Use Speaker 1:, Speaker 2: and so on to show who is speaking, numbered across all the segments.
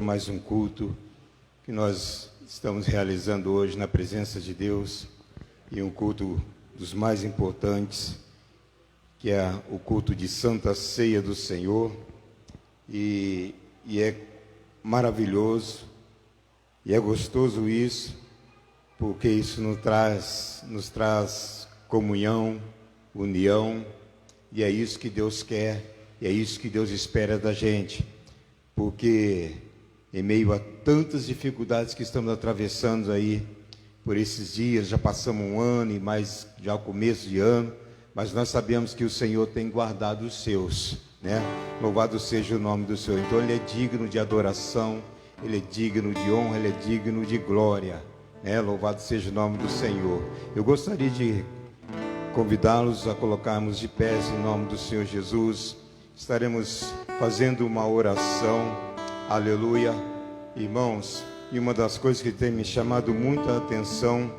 Speaker 1: mais um culto que nós estamos realizando hoje na presença de Deus, e um culto dos mais importantes, que é o culto de Santa Ceia do Senhor, e é maravilhoso, e é gostoso isso, porque isso nos traz comunhão, união, e é isso que Deus quer, e é isso que Deus espera da gente, porque em meio a tantas dificuldades que estamos atravessando aí, por esses dias, já passamos um ano e mais já o começo de ano, mas nós sabemos que o Senhor tem guardado os seus, né? Louvado seja o nome do Senhor. Então Ele é digno de adoração, Ele é digno de honra, Ele é digno de glória, né? Louvado seja o nome do Senhor. Eu gostaria de convidá-los a colocarmos de pés em nome do Senhor Jesus. Estaremos fazendo uma oração, aleluia, irmãos. E uma das coisas que tem me chamado muita atenção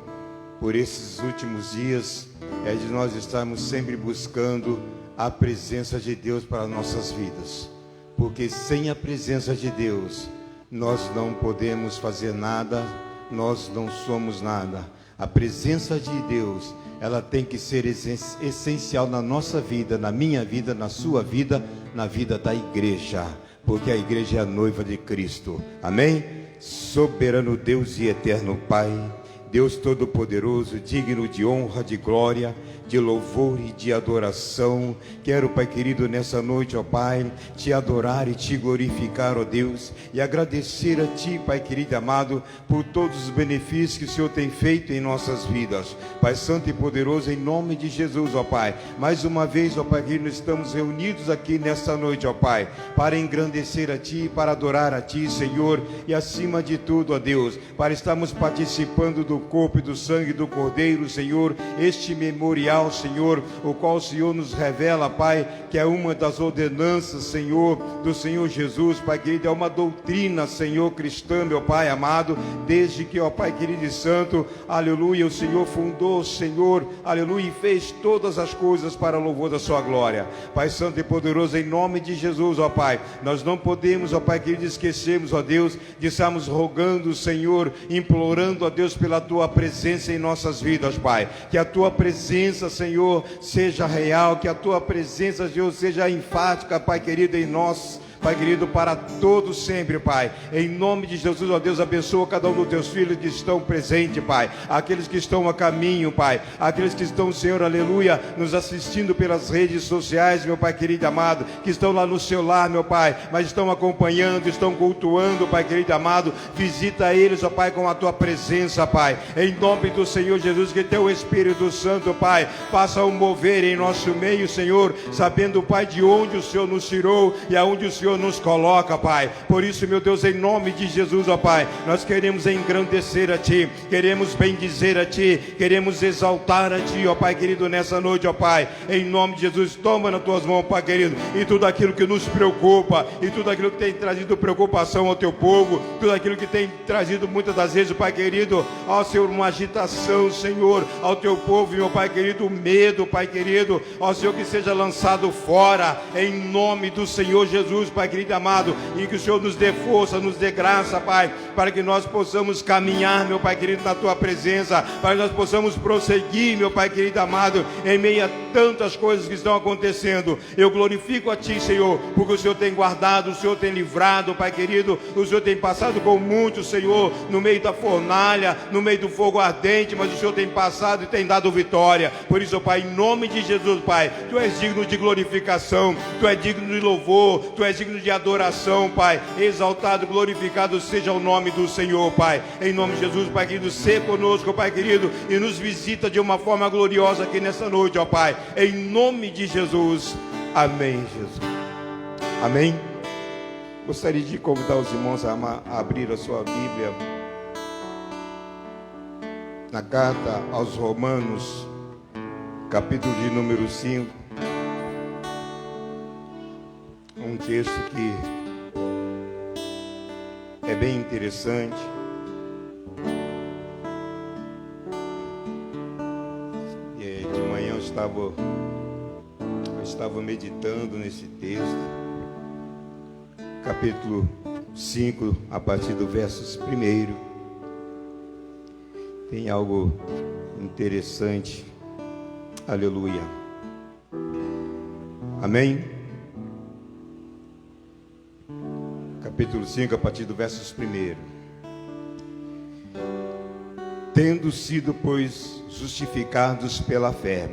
Speaker 1: por esses últimos dias é de nós estarmos sempre buscando a presença de Deus para nossas vidas, porque sem a presença de Deus nós não podemos fazer nada, nós não somos nada. A presença de Deus, ela tem que ser essencial na nossa vida, na minha vida, na sua vida, na vida da igreja, porque a igreja é a noiva de Cristo. Amém? Soberano Deus e eterno Pai, Deus Todo-Poderoso, digno de honra, de glória, de louvor e de adoração, quero, Pai querido, nessa noite, ó Pai, te adorar e te glorificar, ó Deus, e agradecer a Ti, Pai querido e amado, por todos os benefícios que o Senhor tem feito em nossas vidas. Pai Santo e Poderoso, em nome de Jesus, ó Pai, mais uma vez, ó Pai querido, estamos reunidos aqui nesta noite, ó Pai, para engrandecer a Ti, para adorar a Ti, Senhor, e acima de tudo, ó Deus, para estarmos participando do corpo e do sangue do Cordeiro, Senhor, este memorial, Senhor, o qual o Senhor nos revela, Pai, que é uma das ordenanças, Senhor, do Senhor Jesus, Pai querido, é uma doutrina, Senhor, cristã, meu Pai amado, desde que, ó Pai querido e santo, aleluia, o Senhor fundou, Senhor, aleluia, e fez todas as coisas para o louvor da sua glória. Pai Santo e Poderoso, em nome de Jesus, ó Pai, nós não podemos, ó Pai querido, esquecermos, ó Deus, de estarmos rogando, Senhor, implorando a Deus pela Tua presença em nossas vidas, Pai, que a Tua presença, Senhor, seja real, que a Tua presença, Senhor, seja enfática, Pai querido, em nós, Pai querido, para todos sempre, Pai, em nome de Jesus, ó Deus, abençoa cada um dos Teus filhos que estão presentes, Pai, aqueles que estão a caminho, Pai, aqueles que estão, Senhor, aleluia, nos assistindo pelas redes sociais, meu Pai querido e amado, que estão lá no seu lar, meu Pai, mas estão acompanhando, estão cultuando, Pai querido e amado, visita eles, ó Pai, com a Tua presença, Pai, em nome do Senhor Jesus, que Teu Espírito Santo, Pai, faça um mover em nosso meio, Senhor, sabendo, Pai, de onde o Senhor nos tirou e aonde o Senhor nos coloca, Pai. Por isso, meu Deus, em nome de Jesus, ó Pai, nós queremos engrandecer a Ti, queremos bendizer a Ti, queremos exaltar a Ti, ó Pai querido, nessa noite, ó Pai, em nome de Jesus, toma nas Tuas mãos, Pai querido, e tudo aquilo que nos preocupa, e tudo aquilo que tem trazido preocupação ao Teu povo, tudo aquilo que tem trazido muitas das vezes, Pai querido, ó Senhor, uma agitação, Senhor, ao Teu povo, meu Pai querido, medo, Pai querido, ó Senhor, que seja lançado fora, em nome do Senhor Jesus, Pai querido amado, e que o Senhor nos dê força, nos dê graça, Pai, para que nós possamos caminhar, meu Pai querido, na Tua presença, para que nós possamos prosseguir, meu Pai querido amado, em meio a tantas coisas que estão acontecendo. Eu glorifico a Ti, Senhor, porque o Senhor tem guardado, o Senhor tem livrado, Pai querido, o Senhor tem passado com muito, Senhor, no meio da fornalha, no meio do fogo ardente, mas o Senhor tem passado e tem dado vitória. Por isso, Pai, em nome de Jesus, Pai, Tu és digno de glorificação, Tu és digno de louvor, Tu és digno de adoração, Pai, exaltado, glorificado seja o nome do Senhor, Pai, em nome de Jesus, Pai querido, se conosco, Pai querido, e nos visita de uma forma gloriosa aqui nessa noite, ó Pai, em nome de Jesus, amém, Jesus, amém. Gostaria de convidar os irmãos a abrir a sua Bíblia na carta aos Romanos, capítulo de número 5, um texto que é bem interessante. De manhã eu estava meditando nesse texto, capítulo 5, a partir do verso 1. Tem algo interessante. Aleluia. Amém? Capítulo 5, a partir do verso 1. Tendo sido, pois, justificados pela fé,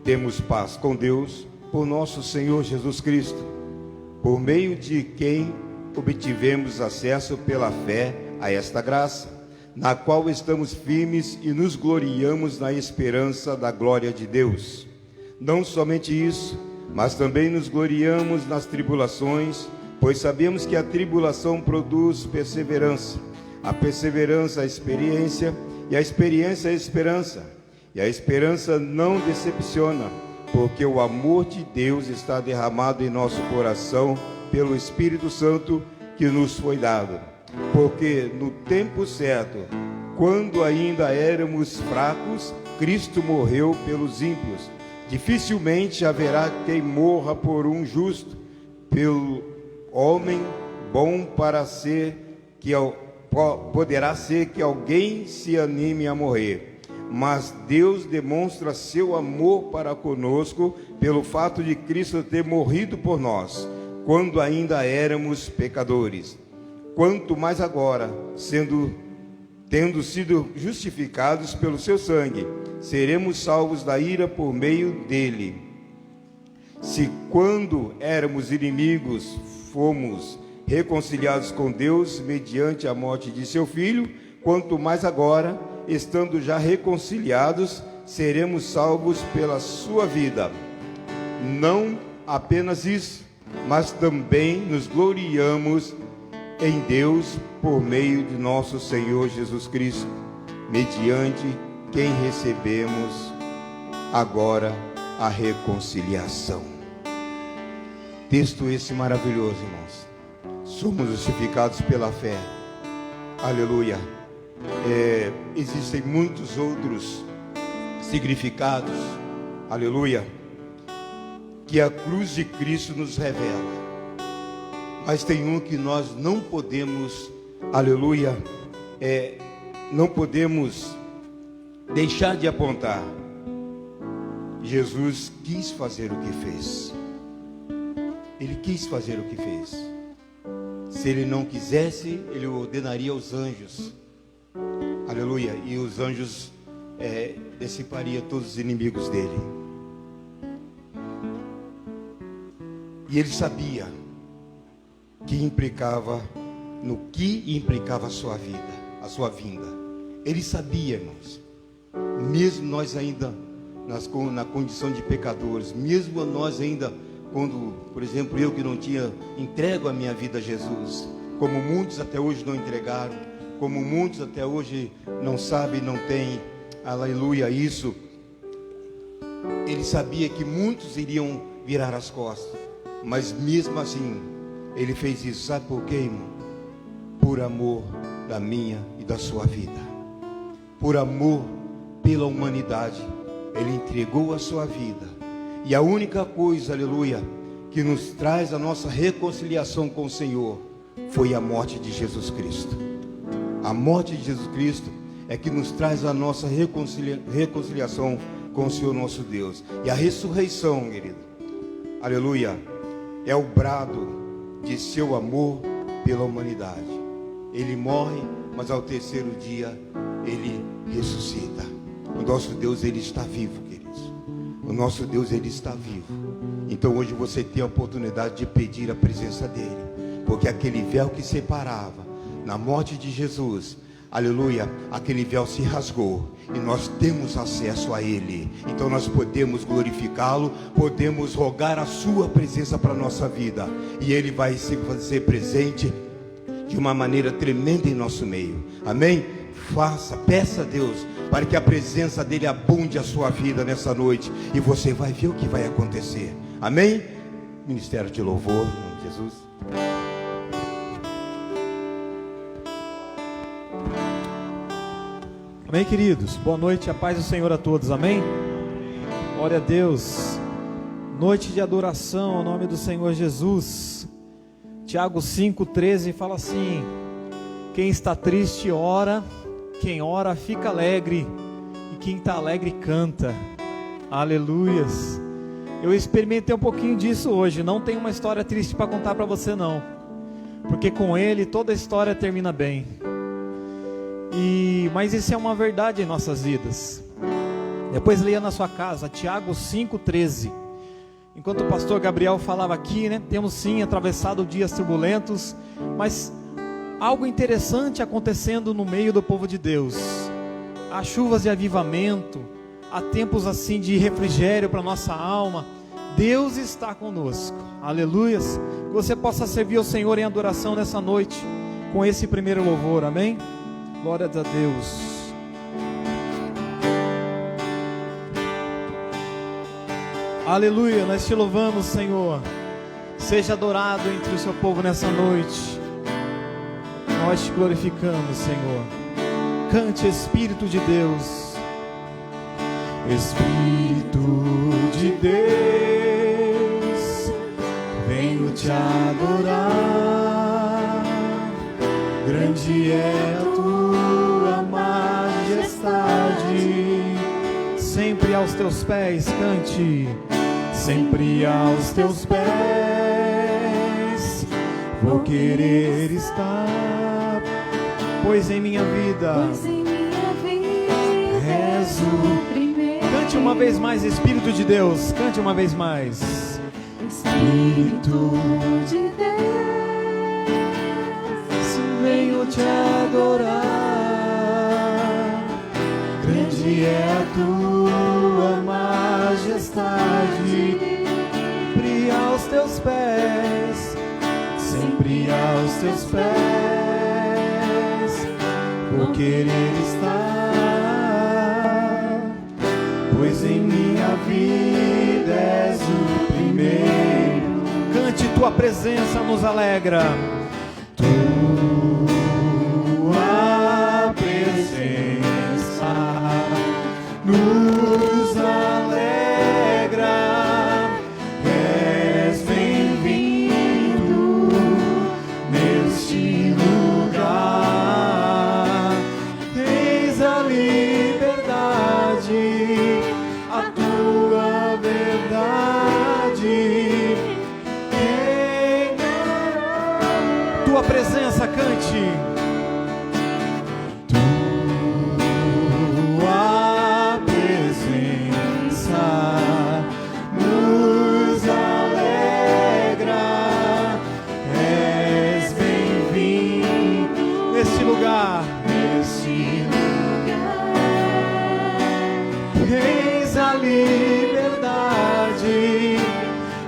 Speaker 1: temos paz com Deus, por nosso Senhor Jesus Cristo, por meio de quem obtivemos acesso pela fé a esta graça, na qual estamos firmes e nos gloriamos na esperança da glória de Deus. Não somente isso, mas também nos gloriamos nas tribulações, pois sabemos que a tribulação produz perseverança, a perseverança a experiência, e a experiência a esperança, e a esperança não decepciona, porque o amor de Deus está derramado em nosso coração pelo Espírito Santo que nos foi dado. Porque no tempo certo, quando ainda éramos fracos, Cristo morreu pelos ímpios. Dificilmente haverá quem morra por um justo, pelo homem bom poderá ser que alguém se anime a morrer. Mas Deus demonstra seu amor para conosco pelo fato de Cristo ter morrido por nós, quando ainda éramos pecadores. Quanto mais agora, tendo sido justificados pelo seu sangue, seremos salvos da ira por meio dele. Se quando éramos inimigos, fomos reconciliados com Deus mediante a morte de seu Filho, quanto mais agora, estando já reconciliados, seremos salvos pela sua vida. Não apenas isso, mas também nos gloriamos em Deus por meio de nosso Senhor Jesus Cristo, mediante quem recebemos agora a reconciliação. Texto esse maravilhoso, irmãos. Somos justificados pela fé. Aleluia. Existem muitos outros significados, aleluia, que a cruz de Cristo nos revela. Mas tem um que nós não podemos, aleluia, não podemos deixar de apontar. Jesus quis fazer o que fez. Ele quis fazer o que fez. Se ele não quisesse, ele ordenaria aos anjos, aleluia, e os anjos dissiparia todos os inimigos dele. E ele sabia que implicava a sua vida, a sua vinda. Ele sabia, irmãos, mesmo nós ainda na condição de pecadores, mesmo nós ainda, quando, por exemplo, eu que não tinha entrego a minha vida a Jesus, como muitos até hoje não entregaram, como muitos até hoje não sabem, não têm, aleluia, isso. Ele sabia que muitos iriam virar as costas, mas mesmo assim, ele fez isso. Sabe por quê, irmão? Por amor da minha e da sua vida, por amor pela humanidade, ele entregou a sua vida. E a única coisa, aleluia, que nos traz a nossa reconciliação com o Senhor foi a morte de Jesus Cristo. A morte de Jesus Cristo é que nos traz a nossa reconciliação com o Senhor nosso Deus. E a ressurreição, querido, aleluia, é o brado de seu amor pela humanidade. Ele morre, mas ao terceiro dia ele ressuscita. O nosso Deus, ele está vivo, queridos. O nosso Deus, ele está vivo. Então hoje você tem a oportunidade de pedir a presença dele, porque aquele véu que separava na morte de Jesus, aleluia, aquele véu se rasgou e nós temos acesso a ele. Então nós podemos glorificá-lo, podemos rogar a sua presença para a nossa vida, e ele vai se fazer presente de uma maneira tremenda em nosso meio. Amém? Peça a Deus para que a presença dele abunde a sua vida nessa noite, e você vai ver o que vai acontecer. Amém? Ministério de louvor, em nome de Jesus.
Speaker 2: Amém, queridos? Boa noite, a paz do Senhor a todos, amém? Glória a Deus. Noite de adoração ao nome do Senhor Jesus. Tiago 5,13 fala assim: quem está triste ora, quem ora fica alegre, e quem está alegre canta. Aleluias. Eu experimentei um pouquinho disso hoje. Não tem uma história triste para contar para você não, porque com Ele toda a história termina bem. Mas isso é uma verdade em nossas vidas. Depois leia na sua casa Tiago 5,13. Enquanto o pastor Gabriel falava aqui, né, temos sim atravessado dias turbulentos, mas algo interessante acontecendo no meio do povo de Deus. Há chuvas de avivamento, há tempos assim de refrigério para nossa alma. Deus está conosco. Aleluias. Que você possa servir ao Senhor em adoração nessa noite com esse primeiro louvor. Amém? Glória a Deus. Aleluia, nós te louvamos, Senhor. Seja adorado entre o seu povo nessa noite. Nós te glorificamos, Senhor. Cante, Espírito de Deus. Espírito de Deus, venho te adorar. Grande é a tua majestade. Sempre aos teus pés, cante. Sempre aos teus pés vou querer estar, pois em minha vida rezo. Cante uma vez mais, Espírito de Deus, cante uma vez mais. Espírito de Deus, venho te adorar. Grande é a tua majestade. Sempre aos teus pés, sempre aos teus pés vou querer estar, pois em minha vida és o primeiro. Cante, tua presença nos alegra. Tua presença nos alegra, és bem-vindo neste lugar. Tens a liberdade, a tua verdade. Tua presença, cante.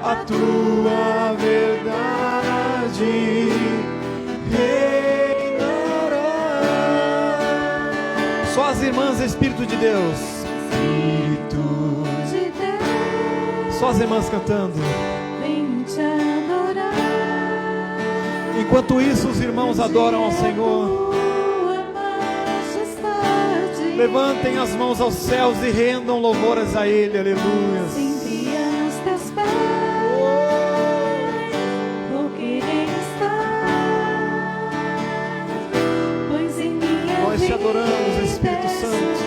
Speaker 2: A tua verdade reinará. Só as irmãs, Espírito de Deus. Espírito de Deus. Só as irmãs cantando. Venho te adorar. Enquanto isso, os irmãos adoram ao Senhor. Levantem as mãos aos céus e rendam louvores a Ele. Aleluia. Adoramos, Espírito Santo.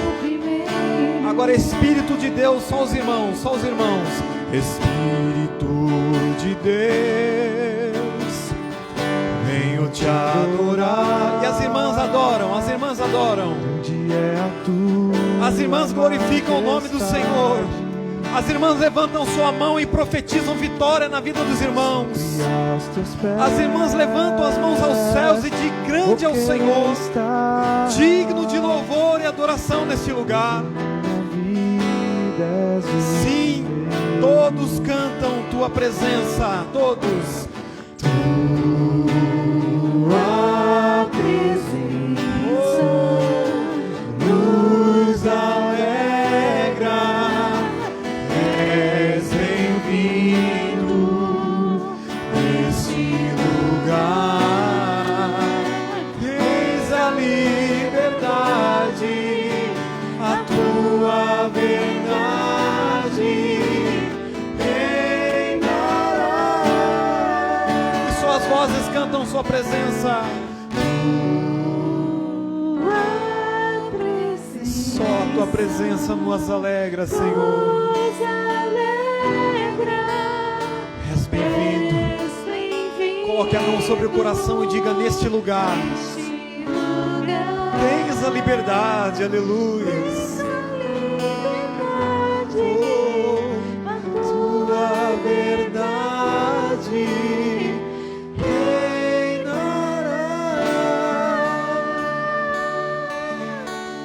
Speaker 2: Agora, Espírito de Deus, só os irmãos, só os irmãos. Espírito de Deus, venho te adorar. E as irmãs adoram, as irmãs adoram. As irmãs glorificam o nome do Senhor. As irmãs levantam sua mão e profetizam vitória na vida dos irmãos. As irmãs levantam as mãos aos céus e de grande é o Senhor, digno de louvor e adoração neste lugar. Sim, todos cantam tua presença, todos. Tua presença nos alegra. És bem-vindo neste lugar. Tens a liberdade, a tua verdade reinará. E suas vozes sua presença. Só a tua presença nos alegra, Senhor. És bem-vindo. Coloque a mão sobre o coração e diga: neste lugar tens a liberdade, aleluia. Tua verdade reinará.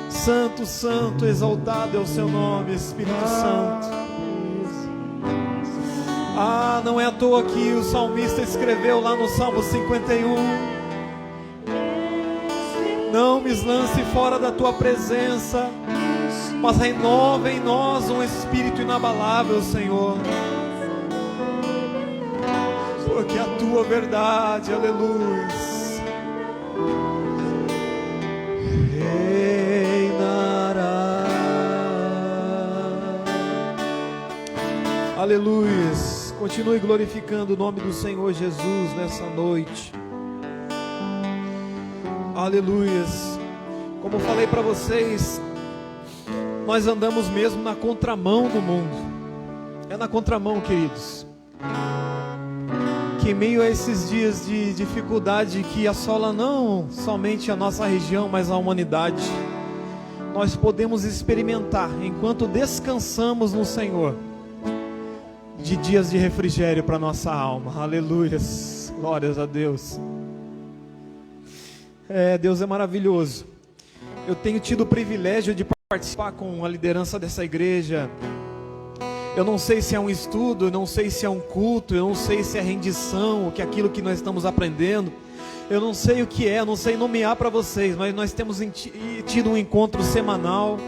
Speaker 2: Santo, santo, exaltado é o seu nome, Espírito Santo. Ah, não é à toa que o salmista escreveu lá no Salmo 51: não me lance fora da tua presença, mas renova em nós um espírito inabalável, Senhor. Porque a tua verdade, aleluia, reinará. Aleluia. Continue glorificando o nome do Senhor Jesus nessa noite. Aleluias. Como falei para vocês, nós andamos mesmo na contramão do mundo. É na contramão, queridos, que em meio a esses dias de dificuldade que assola não somente a nossa região, mas a humanidade, nós podemos experimentar, enquanto descansamos no Senhor, de dias de refrigério para nossa alma. Aleluias, glórias a Deus. Deus é maravilhoso. Eu tenho tido o privilégio de participar com a liderança dessa igreja. Eu não sei se é um estudo, eu não sei se é um culto, eu não sei se é rendição, o que é aquilo que nós estamos aprendendo. Eu não sei o que é, eu não sei nomear para vocês, mas nós temos tido um encontro semanal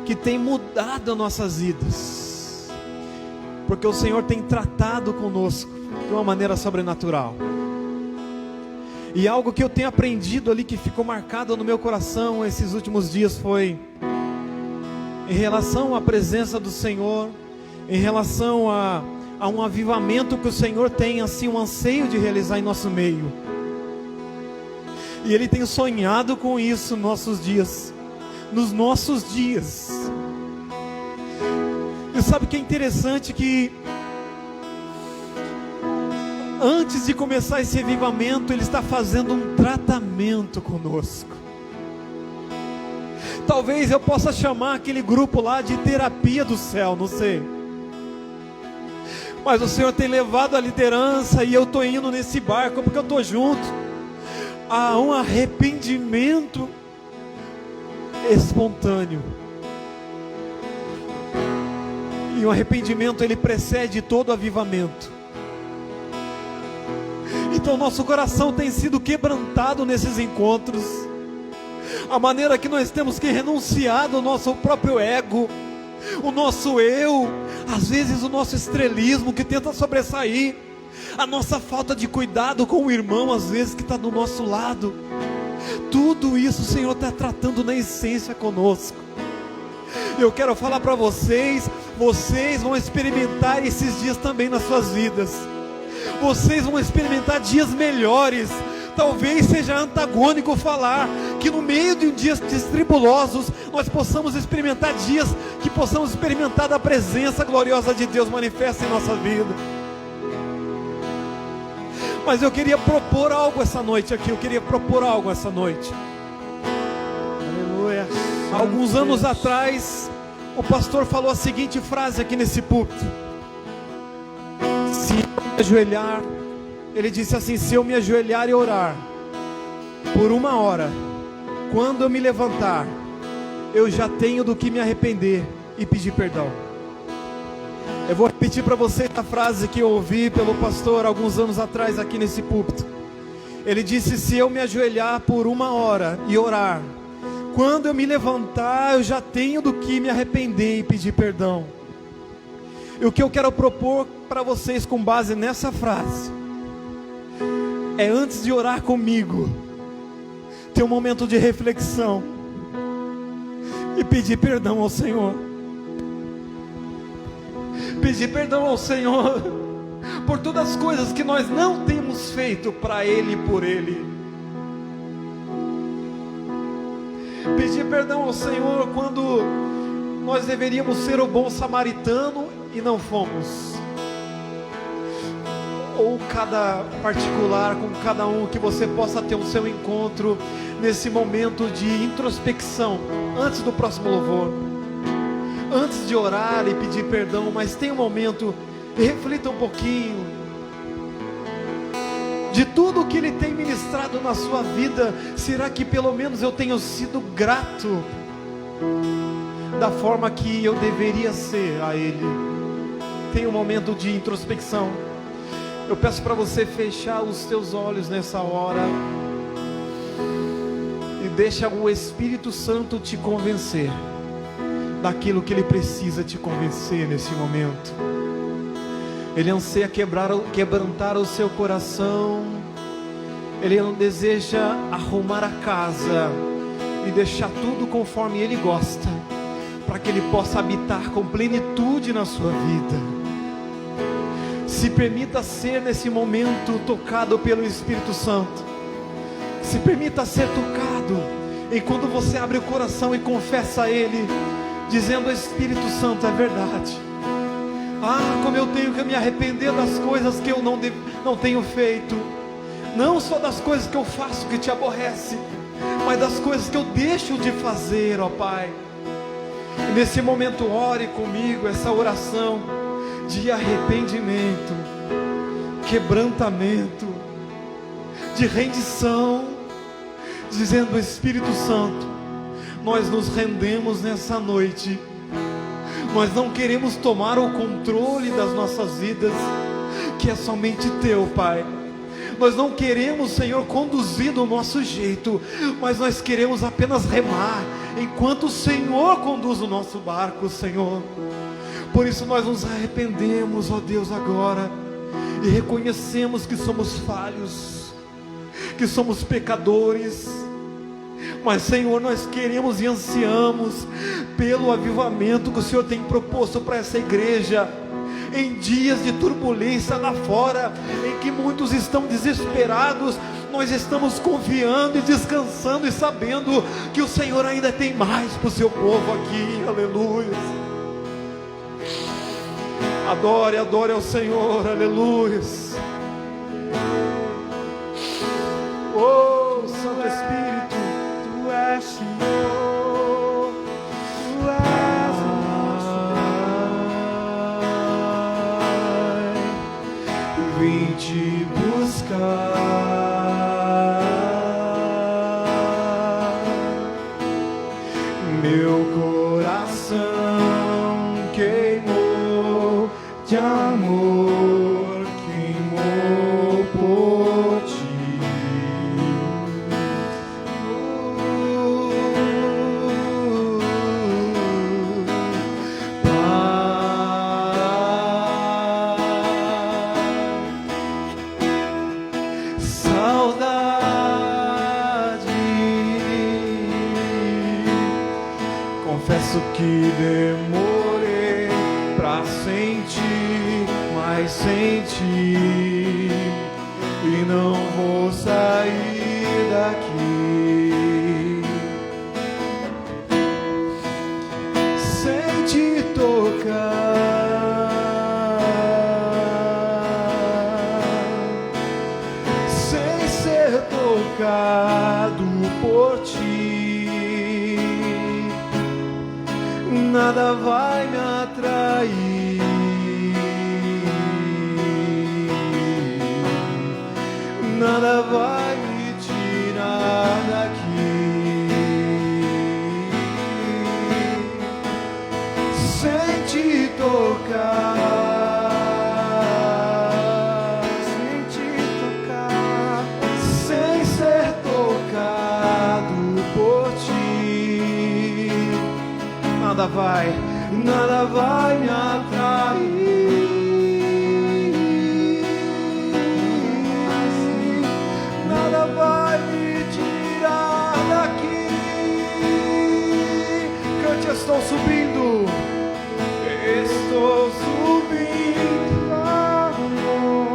Speaker 2: que tem mudado as nossas vidas, porque o Senhor tem tratado conosco de uma maneira sobrenatural. E algo que eu tenho aprendido ali, que ficou marcado no meu coração esses últimos dias, foi em relação à presença do Senhor, em relação a um avivamento que o Senhor tem, assim, um anseio de realizar em nosso meio. E Ele tem sonhado com isso nos nossos dias. E sabe o que é interessante? Que antes de começar esse avivamento, Ele está fazendo um tratamento conosco. Talvez eu possa chamar aquele grupo lá de terapia do céu, não sei. Mas o Senhor tem levado a liderança, e eu estou indo nesse barco porque eu estou junto, a um arrependimento espontâneo. E o arrependimento, ele precede todo avivamento. Então nosso coração tem sido quebrantado nesses encontros. A maneira que nós temos que renunciar do nosso próprio ego, o nosso eu, às vezes o nosso estrelismo que tenta sobressair, a nossa falta de cuidado com o irmão, às vezes, que está do nosso lado. Tudo isso o Senhor está tratando na essência conosco. Eu quero falar para vocês, vocês vão experimentar esses dias também nas suas vidas. Vocês vão experimentar dias melhores. Talvez seja antagônico falar que no meio de dias tribulosos nós possamos experimentar dias que possamos experimentar da presença gloriosa de Deus manifesta em nossa vida. Mas eu queria propor algo essa noite aqui. Aleluia. Alguns anos atrás, o pastor falou a seguinte frase aqui nesse púlpito: se eu me ajoelhar, ele disse assim: se eu me ajoelhar e orar por 1 hora, quando eu me levantar, eu já tenho do que me arrepender e pedir perdão. Eu vou repetir para vocês a frase que eu ouvi pelo pastor alguns anos atrás aqui nesse púlpito. Ele disse: se eu me ajoelhar por 1 hora e orar, quando eu me levantar, eu já tenho do que me arrepender e pedir perdão. E o que eu quero propor para vocês com base nessa frase é, antes de orar comigo, ter um momento de reflexão e pedir perdão ao Senhor. Pedir perdão ao Senhor por todas as coisas que nós não temos feito para Ele e por Ele. Pedir perdão ao Senhor quando nós deveríamos ser o bom samaritano e não fomos. Ou cada particular com cada um, que você possa ter o seu encontro nesse momento de introspecção, antes do próximo louvor, antes de orar e pedir perdão, mas tenha um momento e reflita um pouquinho de tudo que Ele tem ministrado na sua vida. Será que pelo menos eu tenho sido grato da forma que eu deveria ser a Ele? Tenha um momento de introspecção. Eu peço para você fechar os teus olhos nessa hora e deixa o Espírito Santo te convencer daquilo que Ele precisa te convencer nesse momento. Ele anseia quebrantar o seu coração. Ele deseja arrumar a casa e deixar tudo conforme Ele gosta, para que Ele possa habitar com plenitude na sua vida. Se permita ser nesse momento tocado pelo Espírito Santo. Se permita ser tocado enquanto você abre o coração e confessa a Ele, dizendo: Espírito Santo, é verdade. Como eu tenho que me arrepender das coisas que eu não tenho feito. Não só das coisas que eu faço que te aborrece, mas das coisas que eu deixo de fazer, ó Pai. E nesse momento ore comigo essa oração de arrependimento, quebrantamento, de rendição, dizendo: Espírito Santo, nós nos rendemos nessa noite. Nós não queremos tomar o controle das nossas vidas, que é somente Teu, Pai. Nós não queremos, Senhor, conduzir do nosso jeito, mas nós queremos apenas remar, enquanto o Senhor conduz o nosso barco, Senhor. Por isso nós nos arrependemos, ó Deus, agora, e reconhecemos que somos falhos, que somos pecadores, mas Senhor, nós queremos e ansiamos pelo avivamento que o Senhor tem proposto para essa igreja, em dias de turbulência lá fora, em que muitos estão desesperados. Nós estamos confiando e descansando e sabendo que o Senhor ainda tem mais para o seu povo aqui. Aleluia. Adore, adore ao Senhor, aleluia. Oh, Santo Espírito, Tu és Senhor, Tu és Pai. Vim te buscar, meu coração queimou de amor, queimou por Ti. Confesso que demorei pra sentir, mas senti, e não vou sair daqui sem te tocar, sem ser tocado por Ti. Nada vai me atrair, nada vai me tirar daqui sem te tocar, sem ser tocado por Ti. Nada vai me atrair, nada vai me tirar daqui. Cante: estou subindo, estou subindo, amor.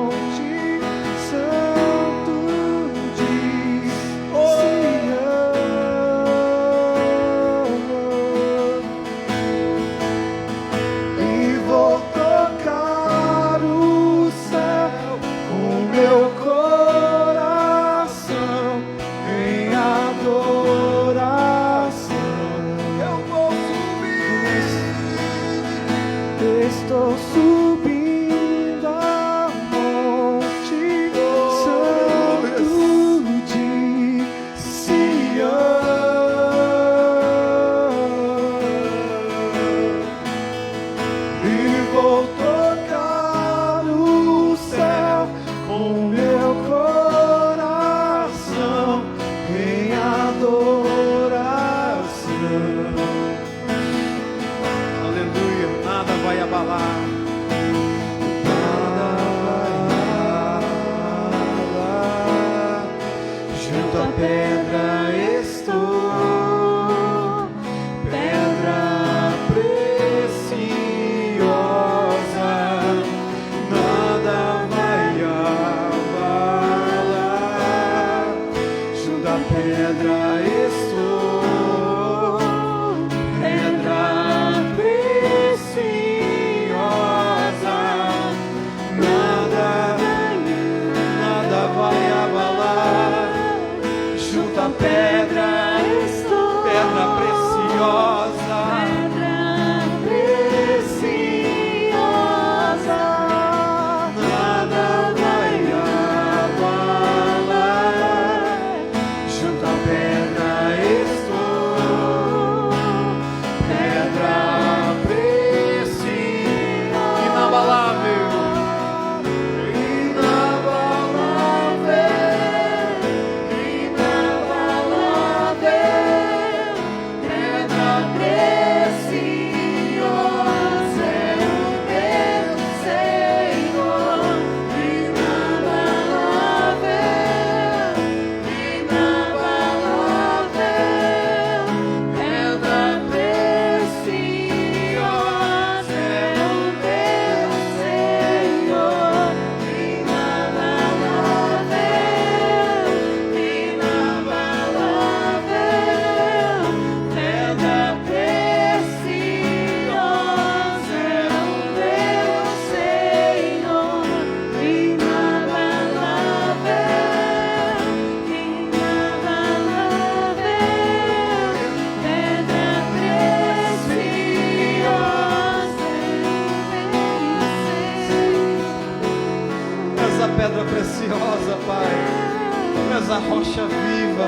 Speaker 2: Aleluia, nada vai abalar. Nada vai abalar. Junto à pedra estou, pedra preciosa. Nada vai abalar. Junto à pedra estou, pedra preciosa. Nada vai abalar. Junto à pedra estou, pedra preciosa, nada vai abalar. Junto à pedra estou, pedra preciosa, inabalável, pedra preciosa, Pai. Tu és a rocha viva,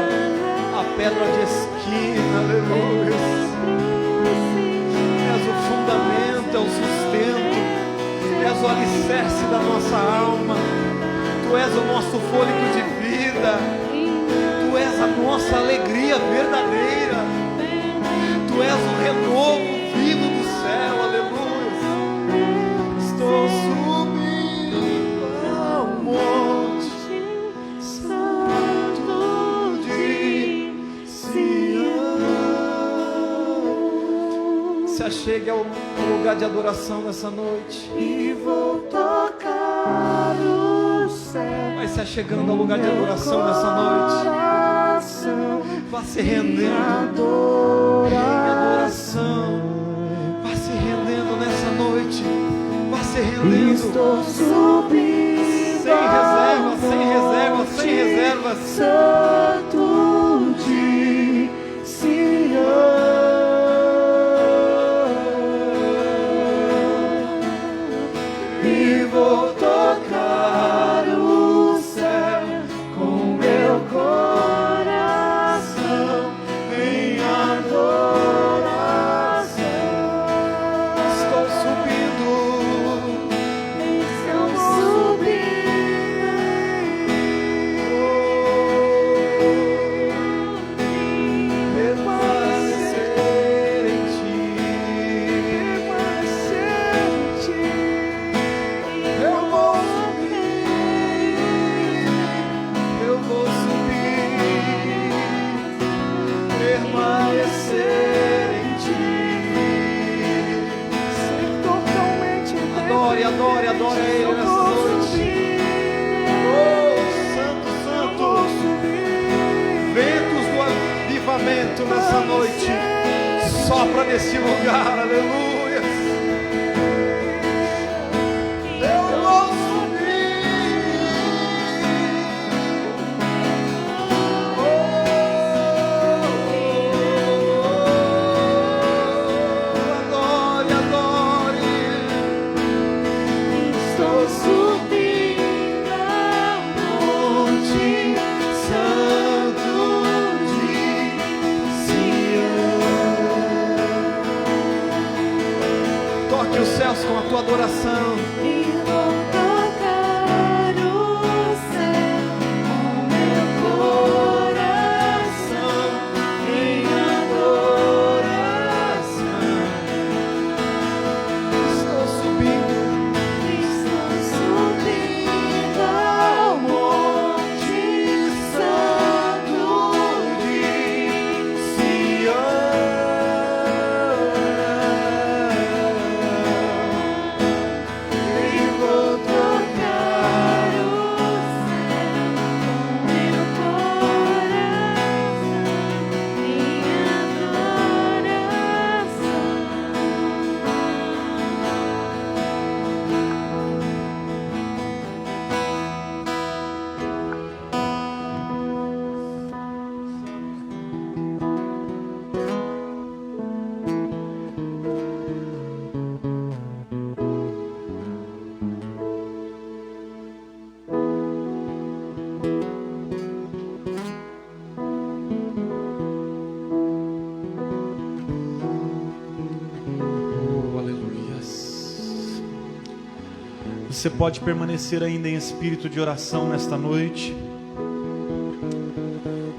Speaker 2: a pedra de esquina, aleluia. És o fundamento, é o sustento, és o alicerce da nossa alma. Tu és o nosso fôlego de vida, Tu és a nossa alegria verdadeira. Tu és o renovo vindo do céu, aleluia. Estou subindo ao monte santo de Sião. Se achegue ao lugar de adoração nessa noite
Speaker 3: e vou tocar o céu.
Speaker 2: Vai se achegando ao lugar de adoração nessa noite. Vá se rendendo em adoração. Vá se rendendo nessa noite. Vá se rendendo.
Speaker 3: Estou subindo
Speaker 2: sem reserva, sem reserva, sem reservas.
Speaker 3: Santo de Sião. E vou tocar o céu com meu coração em adoração.
Speaker 2: Estou subindo, permanecer em Ti. Eu vou subir, permanecer em Ti.
Speaker 3: Ser totalmente
Speaker 2: Adore, adore, adore a Ele nessa noite. Oh, Santo, Santo. Ventos do avivamento nessa noite. Sopra nesse lugar, aleluia. Eu vou subir. Adore, adore.
Speaker 3: Estou subindo ao monte santo de Sião.
Speaker 2: Toque os céus com a tua adoração.
Speaker 3: E vou tocar o céu com meu coração
Speaker 2: Você pode permanecer ainda em espírito de oração nesta noite.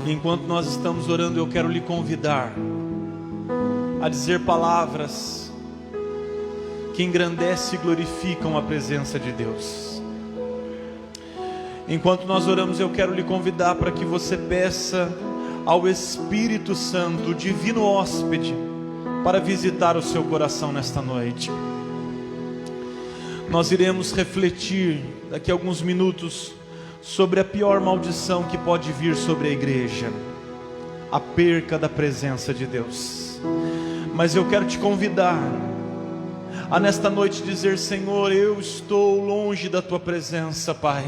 Speaker 2: Enquanto nós estamos orando, eu quero lhe convidar a dizer palavras que engrandecem e glorificam a presença de Deus. Enquanto nós oramos, eu quero lhe convidar para que você peça ao Espírito Santo, o divino hóspede, para visitar o seu coração nesta noite. Nós iremos refletir daqui a alguns minutos sobre a pior maldição que pode vir sobre a igreja: a perca da presença de Deus. Mas eu quero te convidar a nesta noite dizer: Senhor, eu estou longe da tua presença, Pai,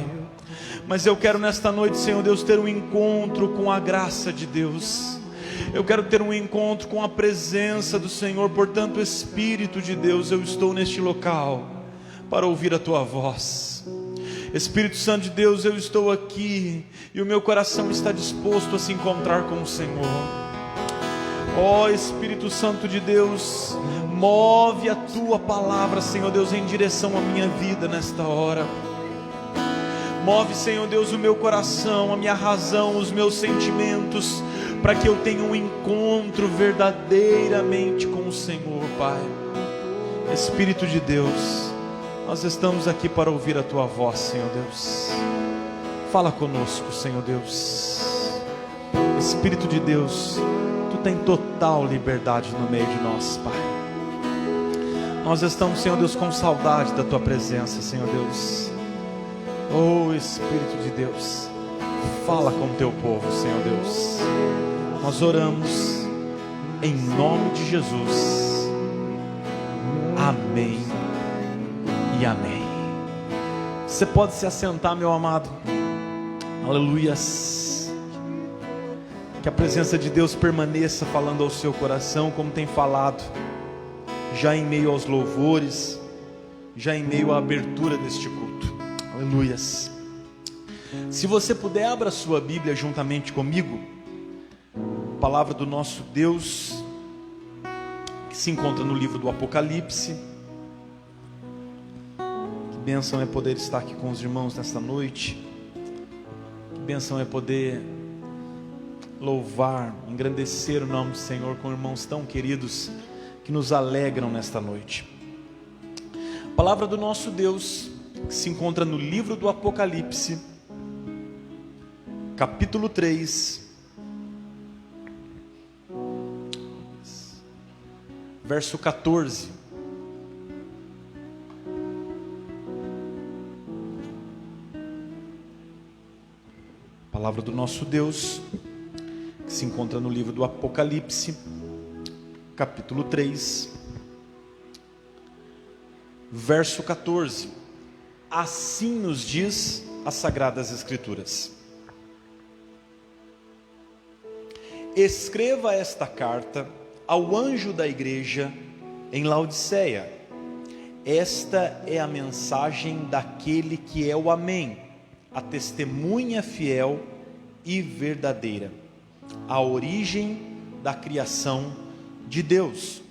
Speaker 2: mas eu quero nesta noite, Senhor Deus, ter um encontro com a graça de Deus. Eu quero ter um encontro com a presença do Senhor. Portanto, Espírito de Deus, eu estou neste local para ouvir a tua voz. Espírito Santo de Deus, eu estou aqui e o meu coração está disposto a se encontrar com o Senhor. Ó Espírito Santo de Deus, move a tua palavra, Senhor Deus, em direção à minha vida nesta hora. Move, Senhor Deus, o meu coração, a minha razão, os meus sentimentos, para que eu tenha um encontro verdadeiramente com o Senhor, Pai. Espírito de Deus, nós estamos aqui para ouvir a tua voz, Senhor Deus. Fala conosco, Senhor Deus. Espírito de Deus, tu tem total liberdade no meio de nós, Pai. Nós estamos, Senhor Deus, com saudade da tua presença, Senhor Deus. Oh Espírito de Deus, fala com o teu povo, Senhor Deus. Nós oramos em nome de Jesus. Amém e amém. Você pode se assentar, meu amado. Aleluias. Que a presença de Deus permaneça falando ao seu coração, como tem falado, já em meio aos louvores, já em meio à abertura deste culto. Aleluias. Se você puder, abra sua Bíblia juntamente comigo. Palavra do nosso Deus, que se encontra no livro do Apocalipse. Que bênção é poder estar aqui com os irmãos nesta noite. Que bênção é poder louvar, engrandecer o nome do Senhor com irmãos tão queridos que nos alegram nesta noite. Palavra do nosso Deus, que se encontra no livro do Apocalipse, capítulo 3, verso 14. Palavra do nosso Deus, que se encontra no livro do Apocalipse, capítulo 3, verso 14. Assim nos diz as Sagradas Escrituras: escreva esta carta ao anjo da igreja em Laodiceia. Esta é a mensagem daquele que é o Amém, a testemunha fiel e verdadeira, a origem da criação de Deus.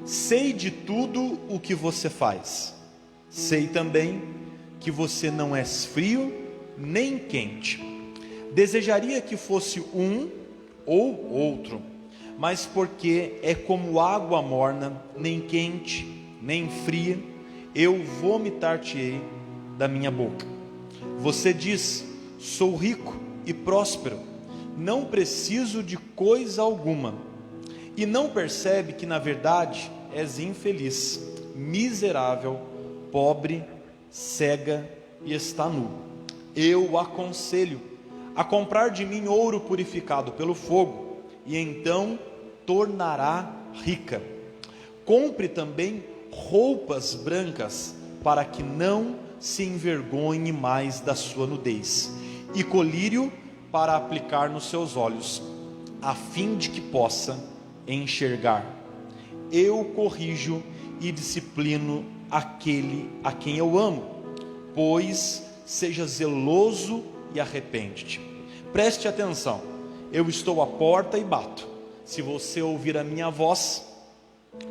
Speaker 2: Sei de tudo o que você faz. Sei também que você não é frio nem quente. Desejaria que fosse um ou outro, mas porque é como água morna, nem quente, nem fria, eu vomitar-te-ei da minha boca. Você diz: sou rico e próspero, não preciso de coisa alguma, e não percebe que na verdade és infeliz, miserável, pobre, cega e está nu. Eu o aconselho a comprar de mim ouro purificado pelo fogo, e então tornará rica. Compre também roupas brancas, para que não se envergonhe mais da sua nudez, e colírio para aplicar nos seus olhos, a fim de que possa enxergar. Eu corrijo e disciplino aquele a quem eu amo, pois seja zeloso e arrepende-te. Preste atenção, eu estou à porta e bato. Se você ouvir a minha voz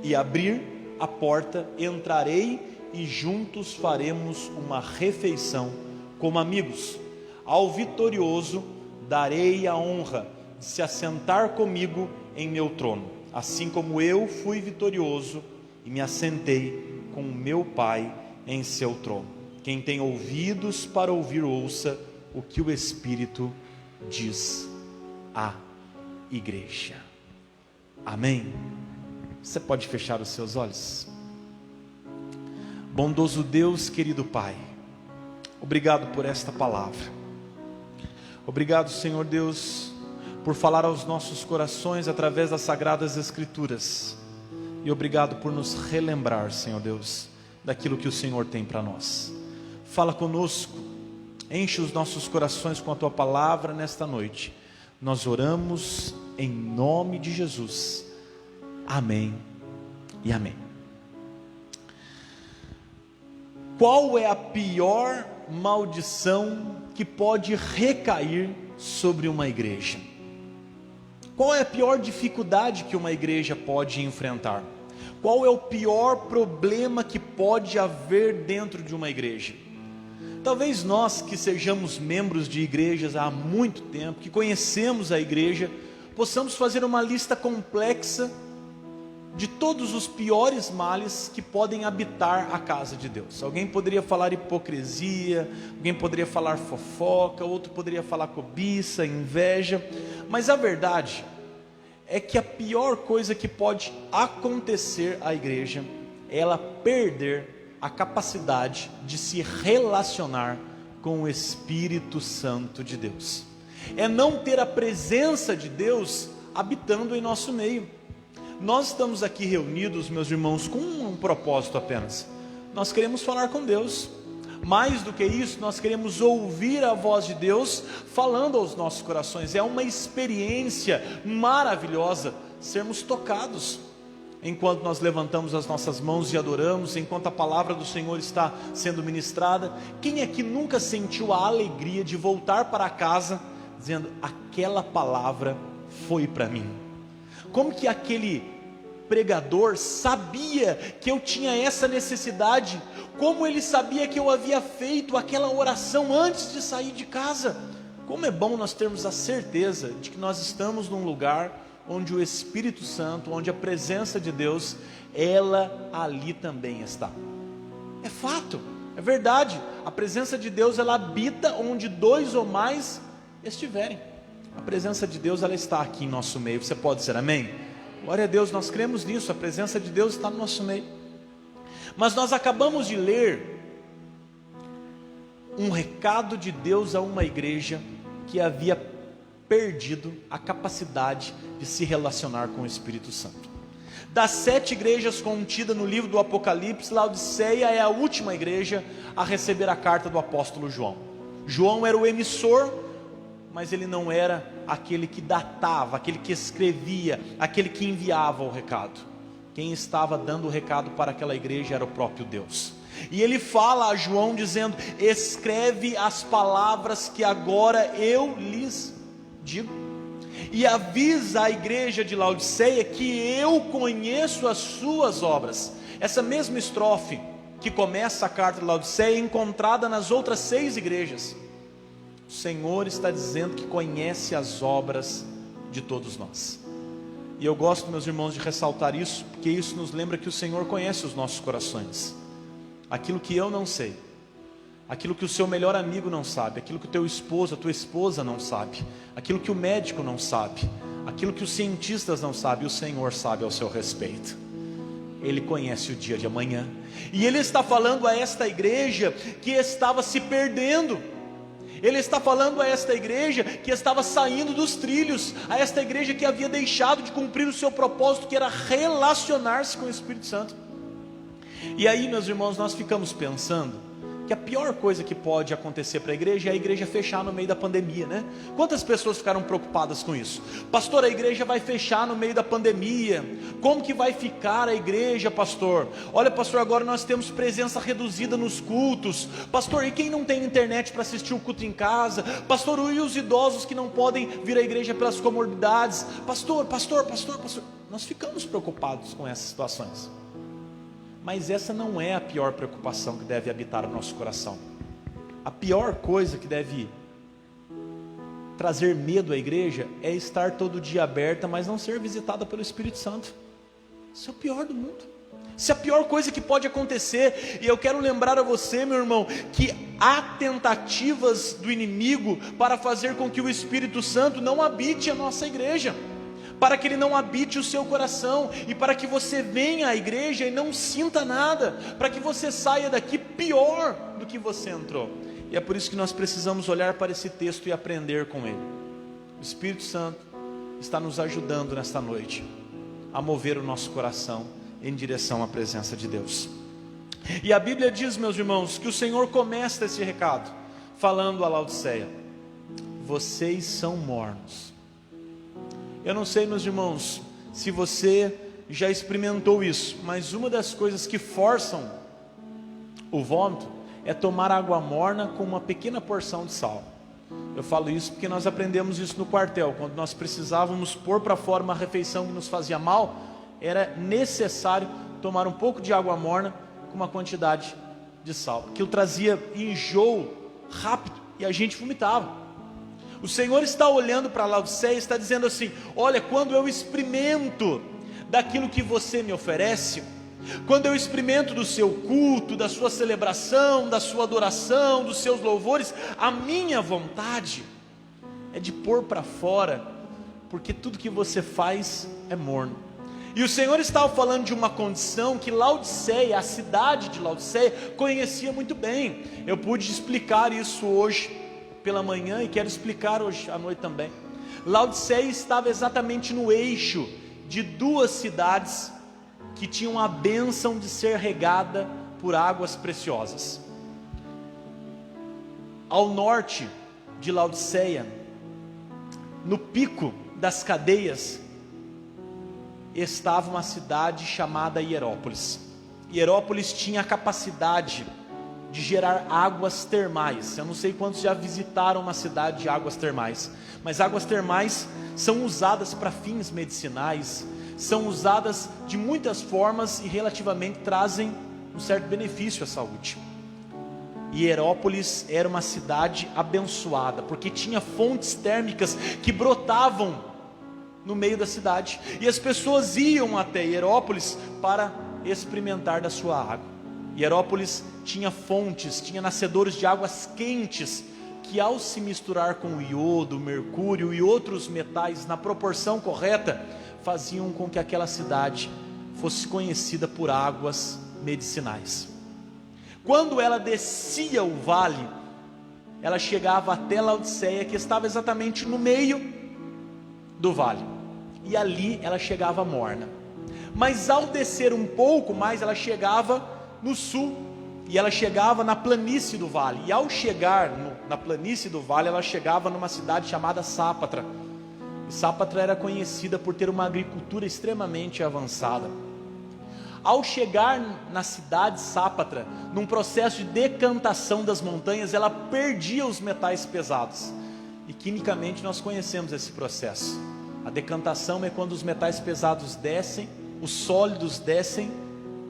Speaker 2: e abrir a porta, entrarei
Speaker 4: e juntos faremos uma refeição como amigos. Ao vitorioso darei a honra de se assentar comigo em meu trono, assim como eu fui vitorioso e me assentei com o meu Pai em seu trono. Quem tem ouvidos para ouvir, ouça o que o Espírito diz à igreja. Amém? Você pode fechar os seus olhos? Bondoso Deus, querido Pai, obrigado por esta palavra. Obrigado, Senhor Deus, por falar aos nossos corações através das Sagradas Escrituras. E obrigado por nos relembrar, Senhor Deus, daquilo que o Senhor tem para nós. Fala conosco, enche os nossos corações com a Tua palavra nesta noite. Nós oramos em nome de Jesus. Amém e amém. Qual é a pior maldição que pode recair sobre uma igreja? Qual é a pior dificuldade que uma igreja pode enfrentar? Qual é o pior problema que pode haver dentro de uma igreja? Talvez nós que sejamos membros de igrejas há muito tempo, que conhecemos a igreja, possamos fazer uma lista complexa de todos os piores males que podem habitar a casa de Deus. Alguém poderia falar hipocrisia, alguém poderia falar fofoca, outro poderia falar cobiça, inveja, mas a verdade é que a pior coisa que pode acontecer à igreja é ela perder a capacidade de se relacionar com o Espírito Santo de Deus. É não ter a presença de Deus habitando em nosso meio. Nós estamos aqui reunidos, meus irmãos, com um propósito apenas. Nós queremos falar com Deus. Mais do que isso, nós queremos ouvir a voz de Deus falando aos nossos corações. É uma experiência maravilhosa sermos tocados enquanto nós levantamos as nossas mãos e adoramos, enquanto a palavra do Senhor está sendo ministrada. Quem é que nunca sentiu a alegria de voltar para casa dizendo: aquela palavra foi para mim? Como que aquele pregador sabia que eu tinha essa necessidade? Como ele sabia que eu havia feito aquela oração antes de sair de casa? Como é bom nós termos a certeza de que nós estamos num lugar onde o Espírito Santo, onde a presença de Deus, ela ali também está. É fato, é verdade. A presença de Deus, ela habita onde dois ou mais estiverem. A presença de Deus, ela está aqui em nosso meio. Você pode dizer amém? Glória a Deus, nós cremos nisso. A presença de Deus está no nosso meio. Mas nós acabamos de ler um recado de Deus a uma igreja que havia perdido a capacidade de se relacionar com o Espírito Santo. Das 7 igrejas contidas no livro do Apocalipse, Laodiceia é a última igreja a receber a carta do apóstolo João. João era o emissor, mas ele não era aquele que datava, aquele que escrevia, aquele que enviava o recado. Quem estava dando o recado para aquela igreja era o próprio Deus. E ele fala a João dizendo: escreve as palavras que agora eu lhes digo, e avisa a igreja de Laodiceia que eu conheço as suas obras. Essa mesma estrofe que começa a carta de Laodiceia é encontrada nas outras 6 igrejas. O Senhor está dizendo que conhece as obras de todos nós. E eu gosto, meus irmãos, de ressaltar isso, porque isso nos lembra que o Senhor conhece os nossos corações. Aquilo que eu não sei, aquilo que o seu melhor amigo não sabe, aquilo que o teu esposo, a tua esposa não sabe, aquilo que o médico não sabe, aquilo que os cientistas não sabem, o Senhor sabe ao seu respeito. Ele conhece o dia de amanhã. E Ele está falando a esta igreja que estava se perdendo. Ele está falando a esta igreja que estava saindo dos trilhos, a esta igreja que havia deixado de cumprir o seu propósito, que era relacionar-se com o Espírito Santo. E aí, meus irmãos, nós ficamos pensando que a pior coisa que pode acontecer para a igreja é a igreja fechar no meio da pandemia, né? Quantas pessoas ficaram preocupadas com isso? Pastor, a igreja vai fechar no meio da pandemia. Como que vai ficar a igreja, pastor? Olha, pastor, agora nós temos presença reduzida nos cultos. Pastor, e quem não tem internet para assistir o culto em casa? Pastor, e os idosos que não podem vir à igreja pelas comorbidades? Pastor. Nós ficamos preocupados com essas situações. Mas essa não é a pior preocupação que deve habitar o nosso coração. A pior coisa que deve trazer medo à igreja é estar todo dia aberta, mas não ser visitada pelo Espírito Santo. Isso é o pior do mundo. Isso é a pior coisa que pode acontecer. E eu quero lembrar a você, meu irmão, que há tentativas do inimigo para fazer com que o Espírito Santo não habite a nossa igreja, para que ele não habite o seu coração, e para que você venha à igreja e não sinta nada, para que você saia daqui pior do que você entrou. E é por isso que nós precisamos olhar para esse texto e aprender com ele. O Espírito Santo está nos ajudando nesta noite a mover o nosso coração em direção à presença de Deus. E a Bíblia diz, meus irmãos, que o Senhor começa esse recado falando a Laodiceia: vocês são mornos. Eu não sei, meus irmãos, se você já experimentou isso, mas uma das coisas que forçam o vômito é tomar água morna com uma pequena porção de sal. Eu falo isso porque nós aprendemos isso no quartel. Quando nós precisávamos pôr para fora uma refeição que nos fazia mal, era necessário tomar um pouco de água morna com uma quantidade de sal. Aquilo trazia enjoo rápido e a gente vomitava. O Senhor está olhando para Laodiceia e está dizendo assim: olha, quando eu experimento daquilo que você me oferece, quando eu experimento do seu culto, da sua celebração, da sua adoração, dos seus louvores, a minha vontade é de pôr para fora, porque tudo que você faz é morno. E o Senhor estava falando de uma condição que Laodiceia, a cidade de Laodiceia, conhecia muito bem. Eu pude explicar isso hoje pela manhã e quero explicar hoje à noite também. Laodiceia estava exatamente no eixo de duas cidades que tinham a bênção de ser regada por águas preciosas. Ao norte de Laodiceia, no pico das cadeias, estava uma cidade chamada Hierópolis. Hierópolis tinha a capacidade de gerar águas termais. Eu não sei quantos já visitaram uma cidade de águas termais, mas águas termais são usadas para fins medicinais, são usadas de muitas formas e relativamente trazem um certo benefício à saúde. Hierópolis era uma cidade abençoada, porque tinha fontes térmicas que brotavam no meio da cidade, e as pessoas iam até Hierópolis para experimentar da sua água. Hierópolis tinha fontes, tinha nascedouros de águas quentes, que ao se misturar com o iodo, o mercúrio e outros metais na proporção correta, faziam com que aquela cidade fosse conhecida por águas medicinais. Quando ela descia o vale, ela chegava até Laodiceia, que estava exatamente no meio do vale, e ali ela chegava morna. Mas ao descer um pouco mais, ela chegava no sul, e ela chegava na planície do vale. E ao chegar na planície do vale, ela chegava numa cidade chamada Sápatra. E Sápatra era conhecida por ter uma agricultura extremamente avançada. Ao chegar na cidade Sápatra, num processo de decantação das montanhas, ela perdia os metais pesados. E quimicamente nós conhecemos esse processo. A decantação é quando os metais pesados descem, os sólidos descem